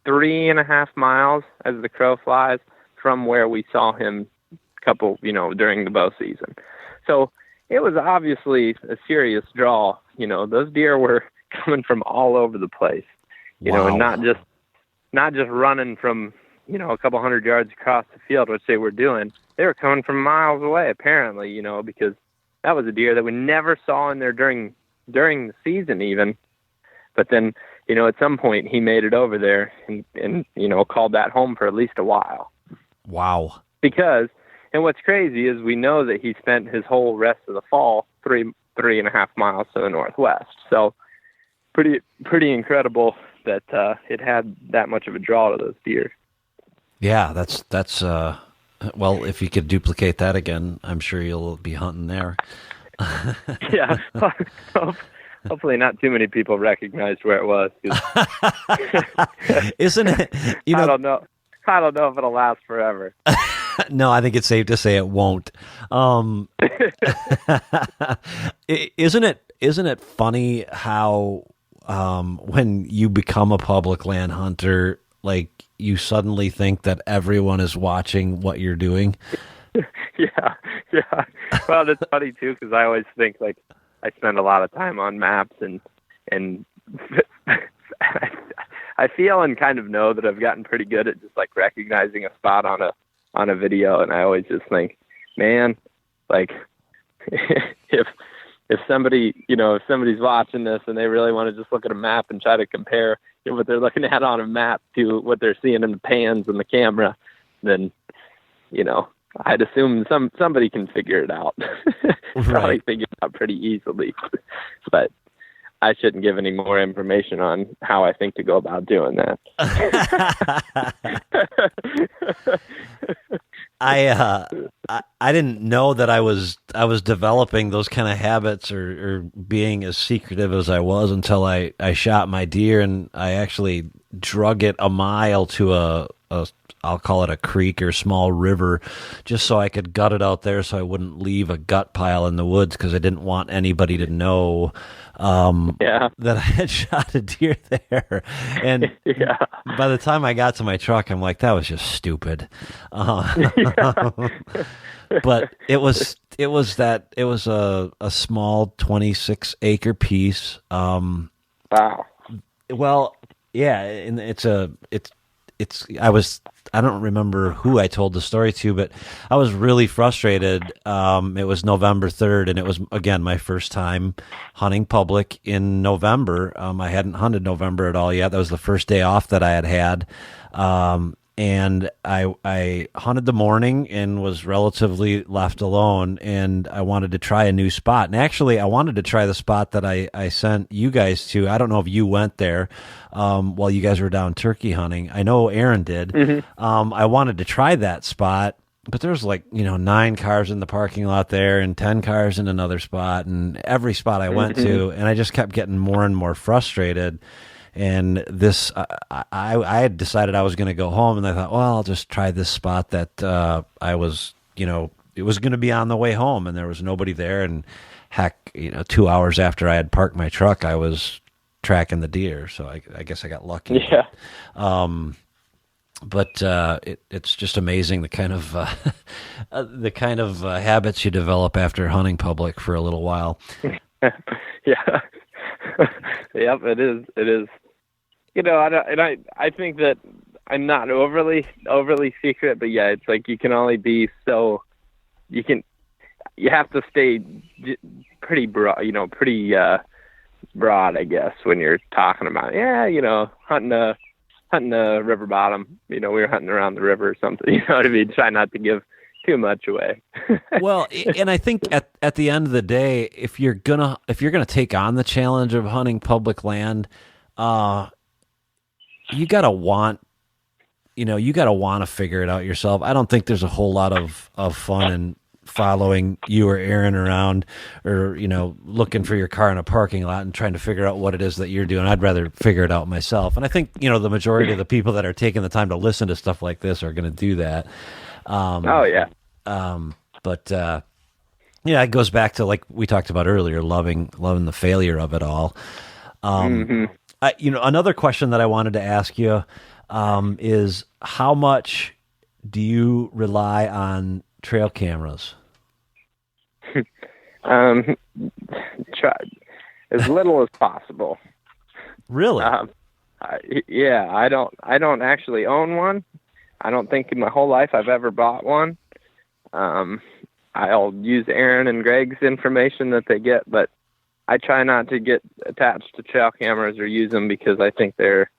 S2: 3.5 miles as the crow flies from where we saw him during the bow season. So it was obviously a serious draw. Those deer were coming from all over the place, and not just running from, a couple hundred yards across the field, which they were doing. They were coming from miles away, apparently, because that was a deer that we never saw in there during the season even. But then, at some point he made it over there and called that home for at least a while.
S1: Wow.
S2: And what's crazy is we know that he spent his whole rest of the fall 3.5 miles to the northwest. So pretty incredible that it had that much of a draw to those deer.
S1: Yeah, that's well, if you could duplicate that again, I'm sure you'll be hunting there.
S2: Yeah. Hopefully not too many people recognized where it was.
S1: Isn't it?
S2: I don't know if it'll last forever.
S1: No, I think it's safe to say it won't. Isn't it funny how when you become a public land hunter, like you suddenly think that everyone is watching what you're doing?
S2: Yeah. Well, that's funny too, because I always think like I spend a lot of time on maps and I feel and kind of know that I've gotten pretty good at just like recognizing a spot on a video, and I always just think, man, like if somebody's watching this and they really want to just look at a map and try to compare what they're looking at on a map to what they're seeing in the pans and the camera, then I'd assume somebody can figure it out. Probably figure it out pretty easily, but I shouldn't give any more information on how I think to go about doing that.
S1: I didn't know that I was developing those kind of habits or being as secretive as I was until I shot my deer, and I actually drug it a mile to a I'll call it a creek or small river, just so I could gut it out there so I wouldn't leave a gut pile in the woods, because I didn't want anybody to know that I had shot a deer there. And by the time I got to my truck, I'm like, that was just stupid. But it was a small 26 acre piece.
S2: Wow.
S1: Well, yeah, and I don't remember who I told the story to, but I was really frustrated. It was November 3rd, and it was, again, my first time hunting public in November. I hadn't hunted November at all yet. That was the first day off that I had. And I hunted the morning and was relatively left alone, and I wanted to try a new spot. And actually, I wanted to try the spot that I sent you guys to. I don't know if you went there while you guys were down turkey hunting. I know Aaron did. Mm-hmm. I wanted to try that spot, but there's 9 cars in the parking lot there and 10 cars in another spot, and every spot I went to, and I just kept getting more and more frustrated. And this, I had decided I was going to go home, and I thought, well, I'll just try this spot that I was, it was going to be on the way home, and there was nobody there. And heck, 2 hours after I had parked my truck, I was tracking the deer. So I guess I got lucky.
S2: Yeah.
S1: But it's just amazing the kind of habits you develop after hunting public for a little while.
S2: Yeah. Yep, it is. I think that I'm not overly secret, but yeah, it's like you can only be so, you have to stay pretty broad, broad, I guess, when you're talking about, hunting a river bottom, we were hunting around the river or something, what I mean? Try not to give too much away.
S1: Well, and I think at the end of the day, if you're gonna take on the challenge of hunting public land, you gotta want you got to want to figure it out yourself. I don't think there's a whole lot of fun in following you or Aaron around, or looking for your car in a parking lot and trying to figure out what it is that you're doing. I'd rather figure it out myself. And I think the majority of the people that are taking the time to listen to stuff like this are going to do that. But it goes back to, like we talked about earlier, loving the failure of it all. Another question that I wanted to ask you is, how much do you rely on trail cameras?
S3: Try as little as possible.
S1: Really?
S3: I don't actually own one. I don't think in my whole life I've ever bought one. I'll use Aaron and Greg's information that they get, but I try not to get attached to trail cameras or use them, because I think they're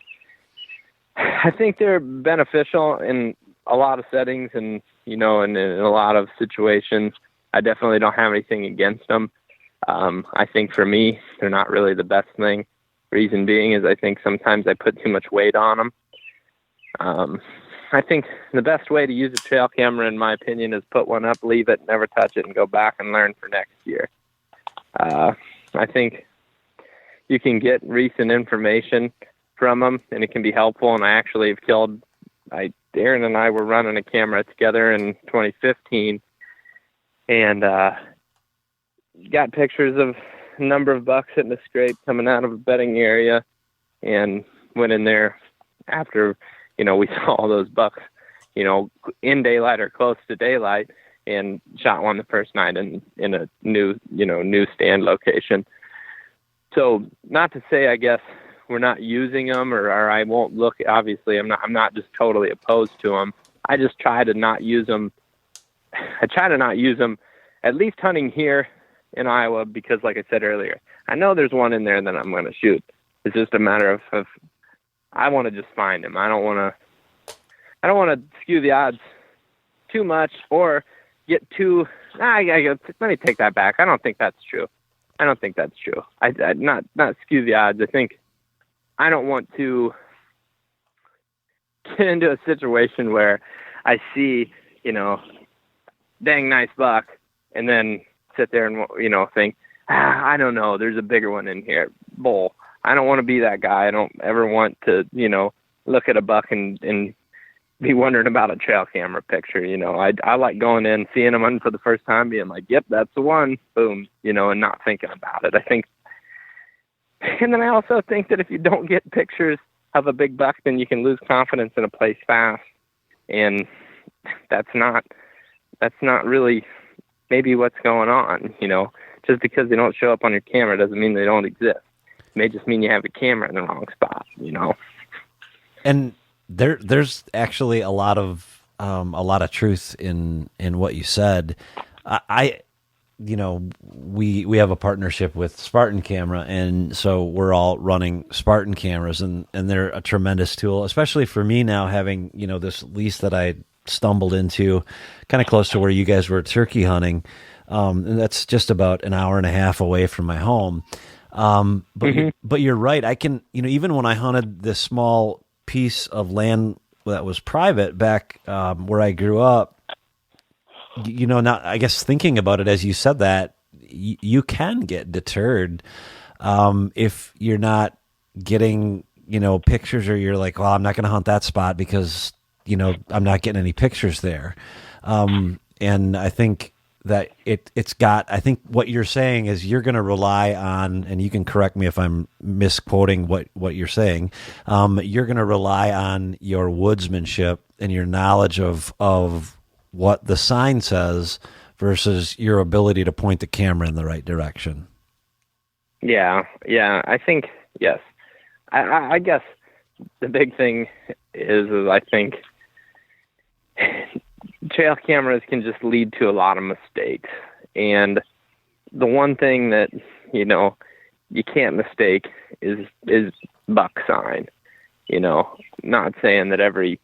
S3: beneficial in a lot of settings, and in a lot of situations. I definitely don't have anything against them. I think for me, they're not really the best thing. Reason being is I think sometimes I put too much weight on them. I think the best way to use a trail camera, in my opinion, is put one up, leave it, never touch it, and go back and learn for next year. I think you can get recent information from them, and it can be helpful. And I actually have Aaron and I were running a camera together in 2015, and got pictures of a number of bucks hitting a scrape coming out of a bedding area, and went in there after, we saw all those bucks, in daylight or close to daylight, and shot one the first night in a new stand location. So not to say, I guess, we're not using them, or I won't look. Obviously, I'm not just totally opposed to them. I just try to not use them. I try to not use them, at least hunting here in Iowa, because, like I said earlier, I know there's one in there that I'm going to shoot. It's just a matter of I want to just find him. I don't want to skew the odds too much, or get too. Let me take that back. I don't think that's true. I not skew the odds. I think I don't want to get into a situation where I see, dang nice buck, and then sit there and, think, I don't know, there's a bigger one in here. Bull. I don't want to be that guy. I don't ever want to, look at a buck and be wondering about a trail camera picture. I like going in, seeing them for the first time, being like, yep, that's the one, boom, and not thinking about it. I think, and then I also think that if you don't get pictures of a big buck, then you can lose confidence in a place fast. And that's not really maybe what's going on. Just because they don't show up on your camera doesn't mean they don't exist. It may just mean you have a camera in the wrong spot,
S1: And there's actually a lot of truth in what you said. We have a partnership with Spartan Camera, and so we're all running Spartan cameras, and they're a tremendous tool, especially for me now, having, this lease that I stumbled into kind of close to where you guys were turkey hunting. And that's just about an hour and a half away from my home. But you're right. I can, even when I hunted this small piece of land that was private back where I grew up, now I guess thinking about it as you said that, you can get deterred if you're not getting, pictures, or you're like, well, I'm not going to hunt that spot because, I'm not getting any pictures there. And I think that I think what you're saying is you're going to rely on, and you can correct me if I'm misquoting what you're saying. You're going to rely on your woodsmanship and your knowledge of what the sign says versus your ability to point the camera in the right direction.
S3: Yeah. I think, yes. I guess the big thing is I think trail cameras can just lead to a lot of mistakes. And the one thing that, you can't mistake is buck sign. Not saying that every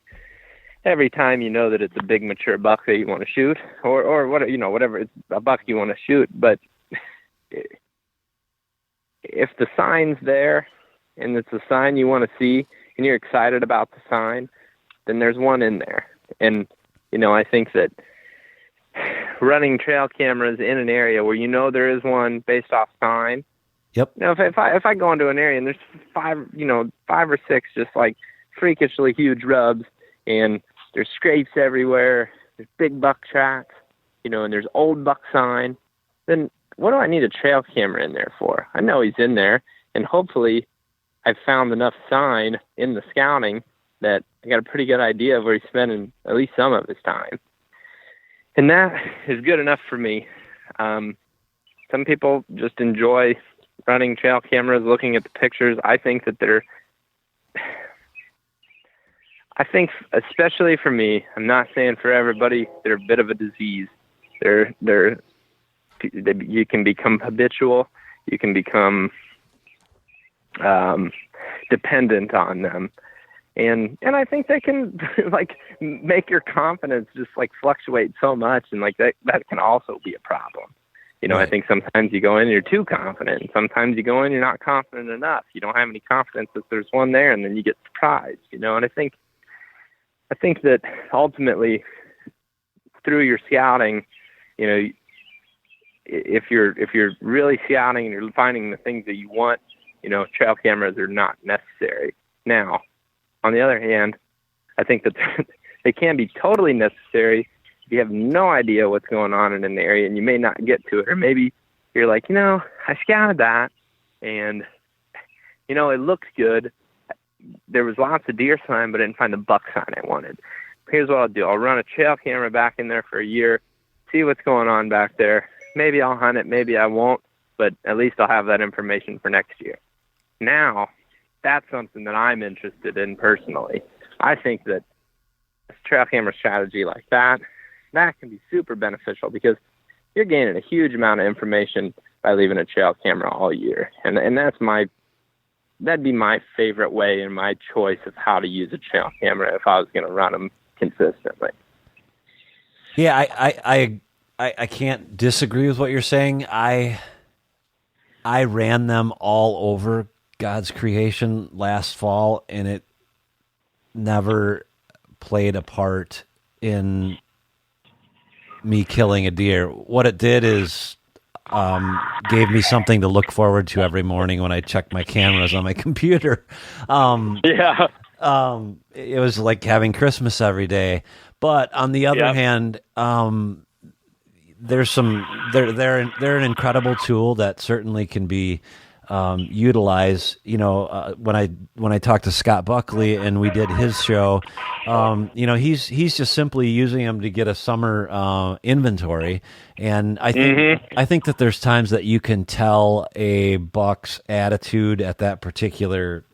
S3: time that it's a big mature buck that you want to shoot, or what, whatever, it's a buck you want to shoot. But if the sign's there and it's a sign you want to see and you're excited about the sign, then there's one in there. And, I think that running trail cameras in an area where there is one based off sign.
S1: Yep.
S3: If I go into an area and there's five or six just like freakishly huge rubs, and there's scrapes everywhere, there's big buck tracks, and there's old buck sign, then what do I need a trail camera in there for? I know he's in there, and hopefully I've found enough sign in the scouting that I got a pretty good idea of where he's spending at least some of his time. And that is good enough for me. Some people just enjoy running trail cameras, looking at the pictures. I think especially for me, I'm not saying for everybody, they're a bit of a disease. You can become habitual. You can become dependent on them. And I think they can make your confidence just fluctuate so much, and that can also be a problem. Right. I think sometimes you go in and you're too confident, and sometimes you go in and you're not confident enough. You don't have any confidence that there's one there, and then you get surprised. And I think that ultimately through your scouting, if you're really scouting and you're finding the things that you want, trail cameras are not necessary. Now, on the other hand, I think that they can be totally necessary if you have no idea what's going on in an area and you may not get to it. Or maybe you're like, I scouted that and, it looks good. There was lots of deer sign, but I didn't find the buck sign I wanted. Here's what I'll do. I'll run a trail camera back in there for a year, see what's going on back there. Maybe I'll hunt it, maybe I won't, but at least I'll have that information for next year. Now, that's something that I'm interested in personally. I think that a trail camera strategy like that can be super beneficial because you're gaining a huge amount of information by leaving a trail camera all year. And that'd be my favorite way and my choice of how to use a trail camera if I was going to run them consistently.
S1: Yeah, I can't disagree with what you're saying. I ran them all over God's creation last fall, and it never played a part in me killing a deer. What it did is gave me something to look forward to every morning when I checked my cameras on my computer. It was like having Christmas every day. But on the other hand, there's they're an incredible tool that certainly can be utilize. When I talked to Scott Buckley and we did his show, he's just simply using them to get a summer inventory. And I think that there's times that you can tell a buck's attitude at that particular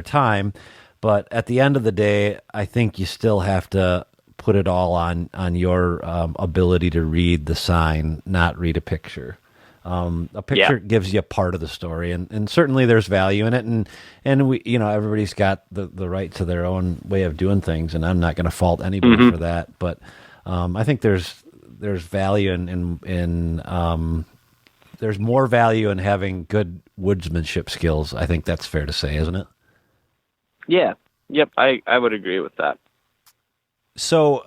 S1: time. But at the end of the day, I think you still have to put it all on your ability to read the sign, not read a picture. A picture gives you a part of the story, and certainly there's value in it, and we, everybody's got the right to their own way of doing things, and I'm not going to fault anybody for that. But I think there's value in there's more value in having good woodsmanship skills. I think that's fair to say, isn't it?
S3: Yeah. Yep. I would agree with that.
S1: So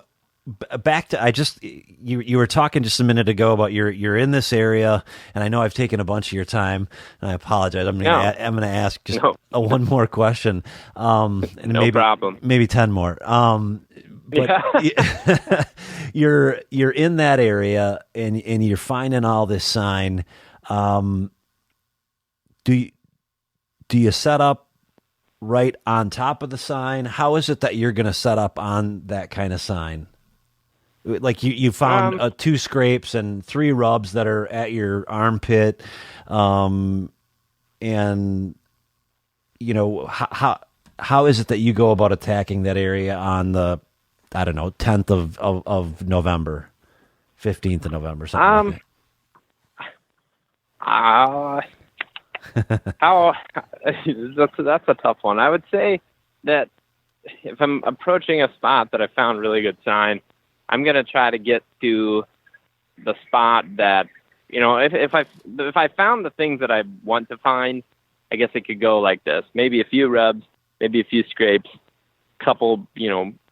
S1: back to you were talking just a minute ago about you're in this area, and I know I've taken a bunch of your time, and I apologize. I'm going to ask just one more question, and
S3: no problem.
S1: Maybe 10 more. But you're in that area, and you're finding all this sign. Do you set up right on top of the sign? How is it that you're going to set up on that kind of sign? Like you found 2 scrapes and 3 rubs that are at your armpit, and how is it that you go about attacking that area on the 10th of November, 15th of November, something like that?
S3: That's a tough one. I would say that if I'm approaching a spot that I found really good sign, I'm going to try to get to the spot that, if I found the things that I want to find, I guess it could go like this. Maybe a few rubs, maybe a few scrapes, couple,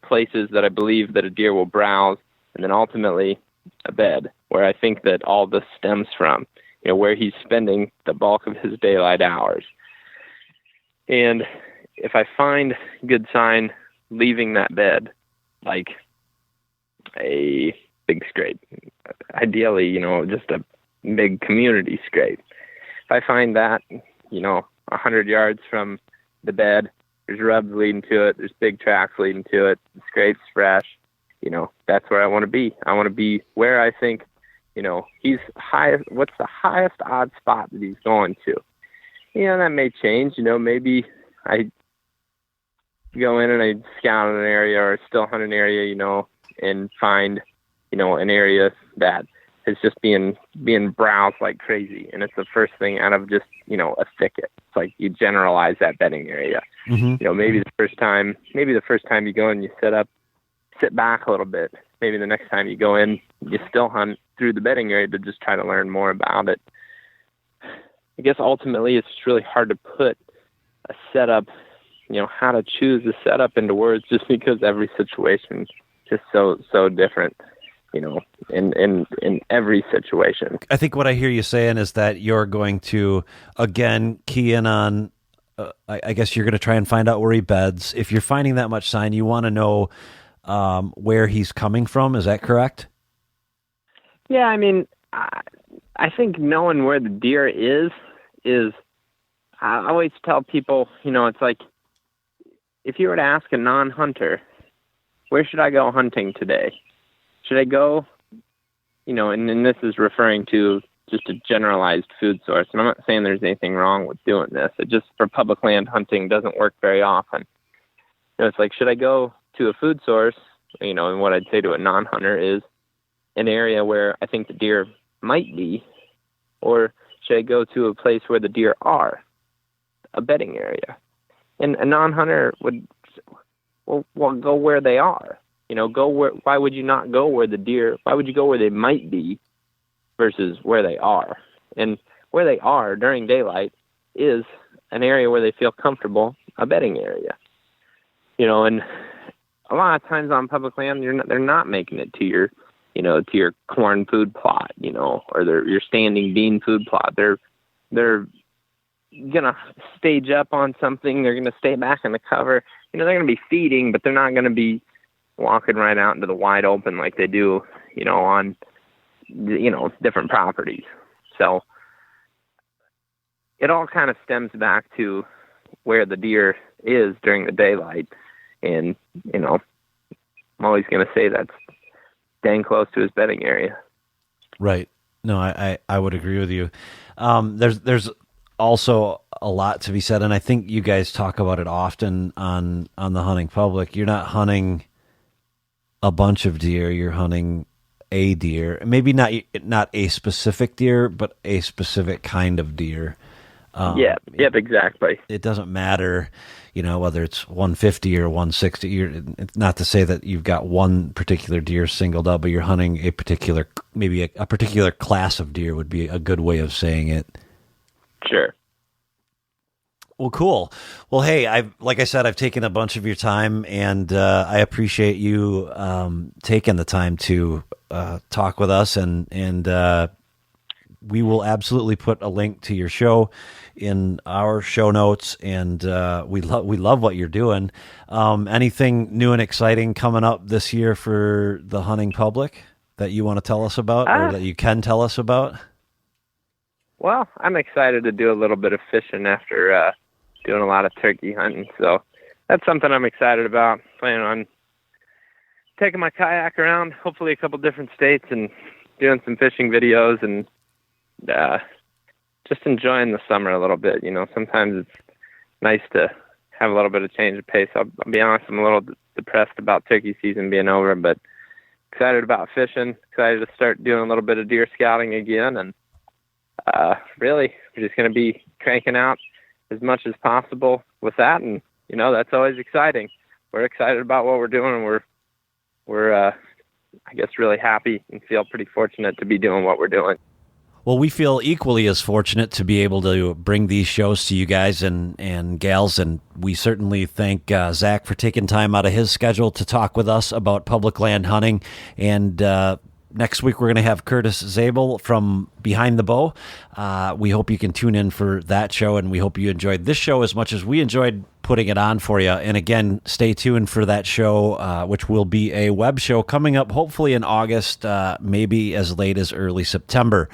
S3: places that I believe that a deer will browse, and then ultimately a bed where I think that all this stems from, where he's spending the bulk of his daylight hours. And if I find good sign leaving that bed, like a big scrape, ideally, just a big community scrape. If I find that, 100 yards from the bed, there's rubs leading to it, there's big tracks leading to it, the scrape's fresh, that's where I want to be. I want to be where I think, he's highest. What's the highest odd spot that he's going to? That may change. Maybe I go in and I scout an area or still hunt an area, and find, an area that is just being browsed like crazy. And it's the first thing out of just, a thicket. It's like you generalize that bedding area.
S1: Mm-hmm.
S3: Maybe the first time you go in, you sit back a little bit. Maybe the next time you go in, you still hunt through the bedding area to just try to learn more about it. I guess ultimately it's just really hard to put a setup, how to choose the setup into words, just because every situation is just so different, in every situation.
S1: I think what I hear you saying is that you're going to, again, key in on, I guess you're going to try and find out where he beds. If you're finding that much sign, you want to know where he's coming from. Is that correct?
S3: Yeah, I think knowing where the deer is, I always tell people, it's like, if you were to ask a non-hunter, where should I go hunting today? Should I go, and this is referring to just a generalized food source, and I'm not saying there's anything wrong with doing this. It just, for public land hunting, doesn't work very often. It's like, should I go to a food source, and what I'd say to a non-hunter is an area where I think the deer might be, or should I go to a place where the deer are, a bedding area? And a non-hunter would, well, go where they are. Why would you not go where the deer, why would you go where they might be versus where they are? And where they are during daylight is an area where they feel comfortable, a bedding area. And a lot of times on public land, they're not making it to your, to your corn food plot, or your standing bean food plot. They're gonna stage up on something. They're gonna stay back in the cover. They're gonna be feeding, but they're not gonna be walking right out into the wide open like they do, on, different properties. So it all kind of stems back to where the deer is during the daylight. And, I'm always going to say that's dang close to his bedding area.
S1: Right. No, I would agree with you. There's also a lot to be said, and I think you guys talk about it often on the Hunting Public. You're not hunting a bunch of deer, you're hunting a deer. Maybe not a specific deer, but a specific kind of deer.
S3: Yep, exactly.
S1: It doesn't matter, whether it's 150 or 160. It's not to say that you've got one particular deer singled out, but you're hunting a particular, maybe a particular class of deer would be a good way of saying it.
S3: Sure.
S1: Well, cool. Well, hey, like I said, I've taken a bunch of your time, and I appreciate you taking the time to talk with us, and we will absolutely put a link to your show in our show notes, and we love what you're doing. Anything new and exciting coming up this year for the Hunting Public that you want to tell us about, or that you can tell us about?
S3: Well, I'm excited to do a little bit of fishing after doing a lot of turkey hunting, so that's something I'm excited about. Planning on taking my kayak around, hopefully a couple different states, and doing some fishing videos, and just enjoying the summer a little bit. Sometimes it's nice to have a little bit of change of pace. I'll be honest, I'm a little depressed about turkey season being over, but excited about fishing, excited to start doing a little bit of deer scouting again, and really, we're just going to be cranking out as much as possible with that, and that's always exciting. We're excited about what we're doing, and we're I guess really happy and feel pretty fortunate to be doing what we're doing.
S1: Well, we feel equally as fortunate to be able to bring these shows to you guys and gals, and we certainly thank Zach for taking time out of his schedule to talk with us about public land hunting. And next week we're going to have Curtis Zabel from Behind the Bow. We hope you can tune in for that show, and we hope you enjoyed this show as much as we enjoyed putting it on for you. And again, stay tuned for that show, which will be a web show coming up hopefully in August, maybe as late as early September.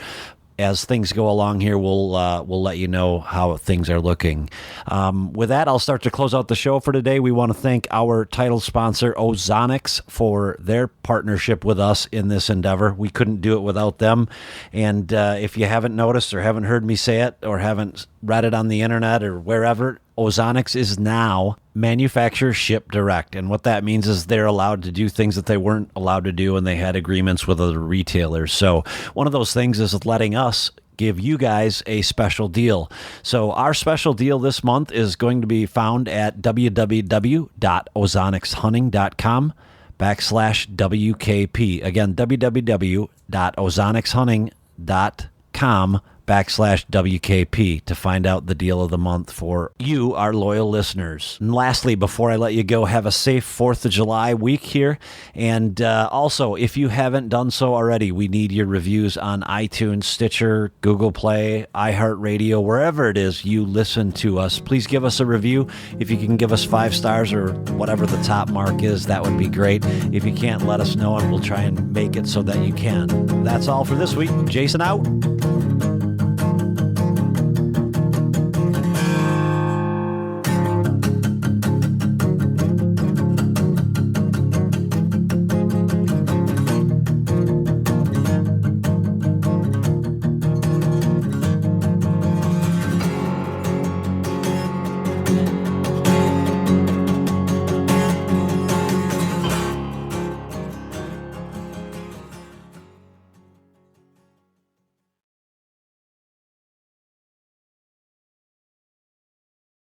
S1: As things go along here, we'll let you know how things are looking. With that, I'll start to close out the show for today. We want to thank our title sponsor, Ozonics, for their partnership with us in this endeavor. We couldn't do it without them. And if you haven't noticed or haven't heard me say it or haven't read it on the internet or wherever, Ozonics is now manufacture, ship direct. And what that means is they're allowed to do things that they weren't allowed to do when they had agreements with other retailers. So one of those things is letting us give you guys a special deal. So our special deal this month is going to be found at www.ozonixhunting.com/WKP. Again, www.ozonixhunting.com/WKP to find out the deal of the month for you, our loyal listeners. And lastly, before I let you go, have a safe 4th of July week here. And also, if you haven't done so already, we need your reviews on iTunes, Stitcher, Google Play, iHeartRadio, wherever it is you listen to us. Please give us a review. If you can give us 5 stars or whatever the top mark is, that would be great. If you can't, let us know and we'll try and make it so that you can. That's all for this week. Jason out.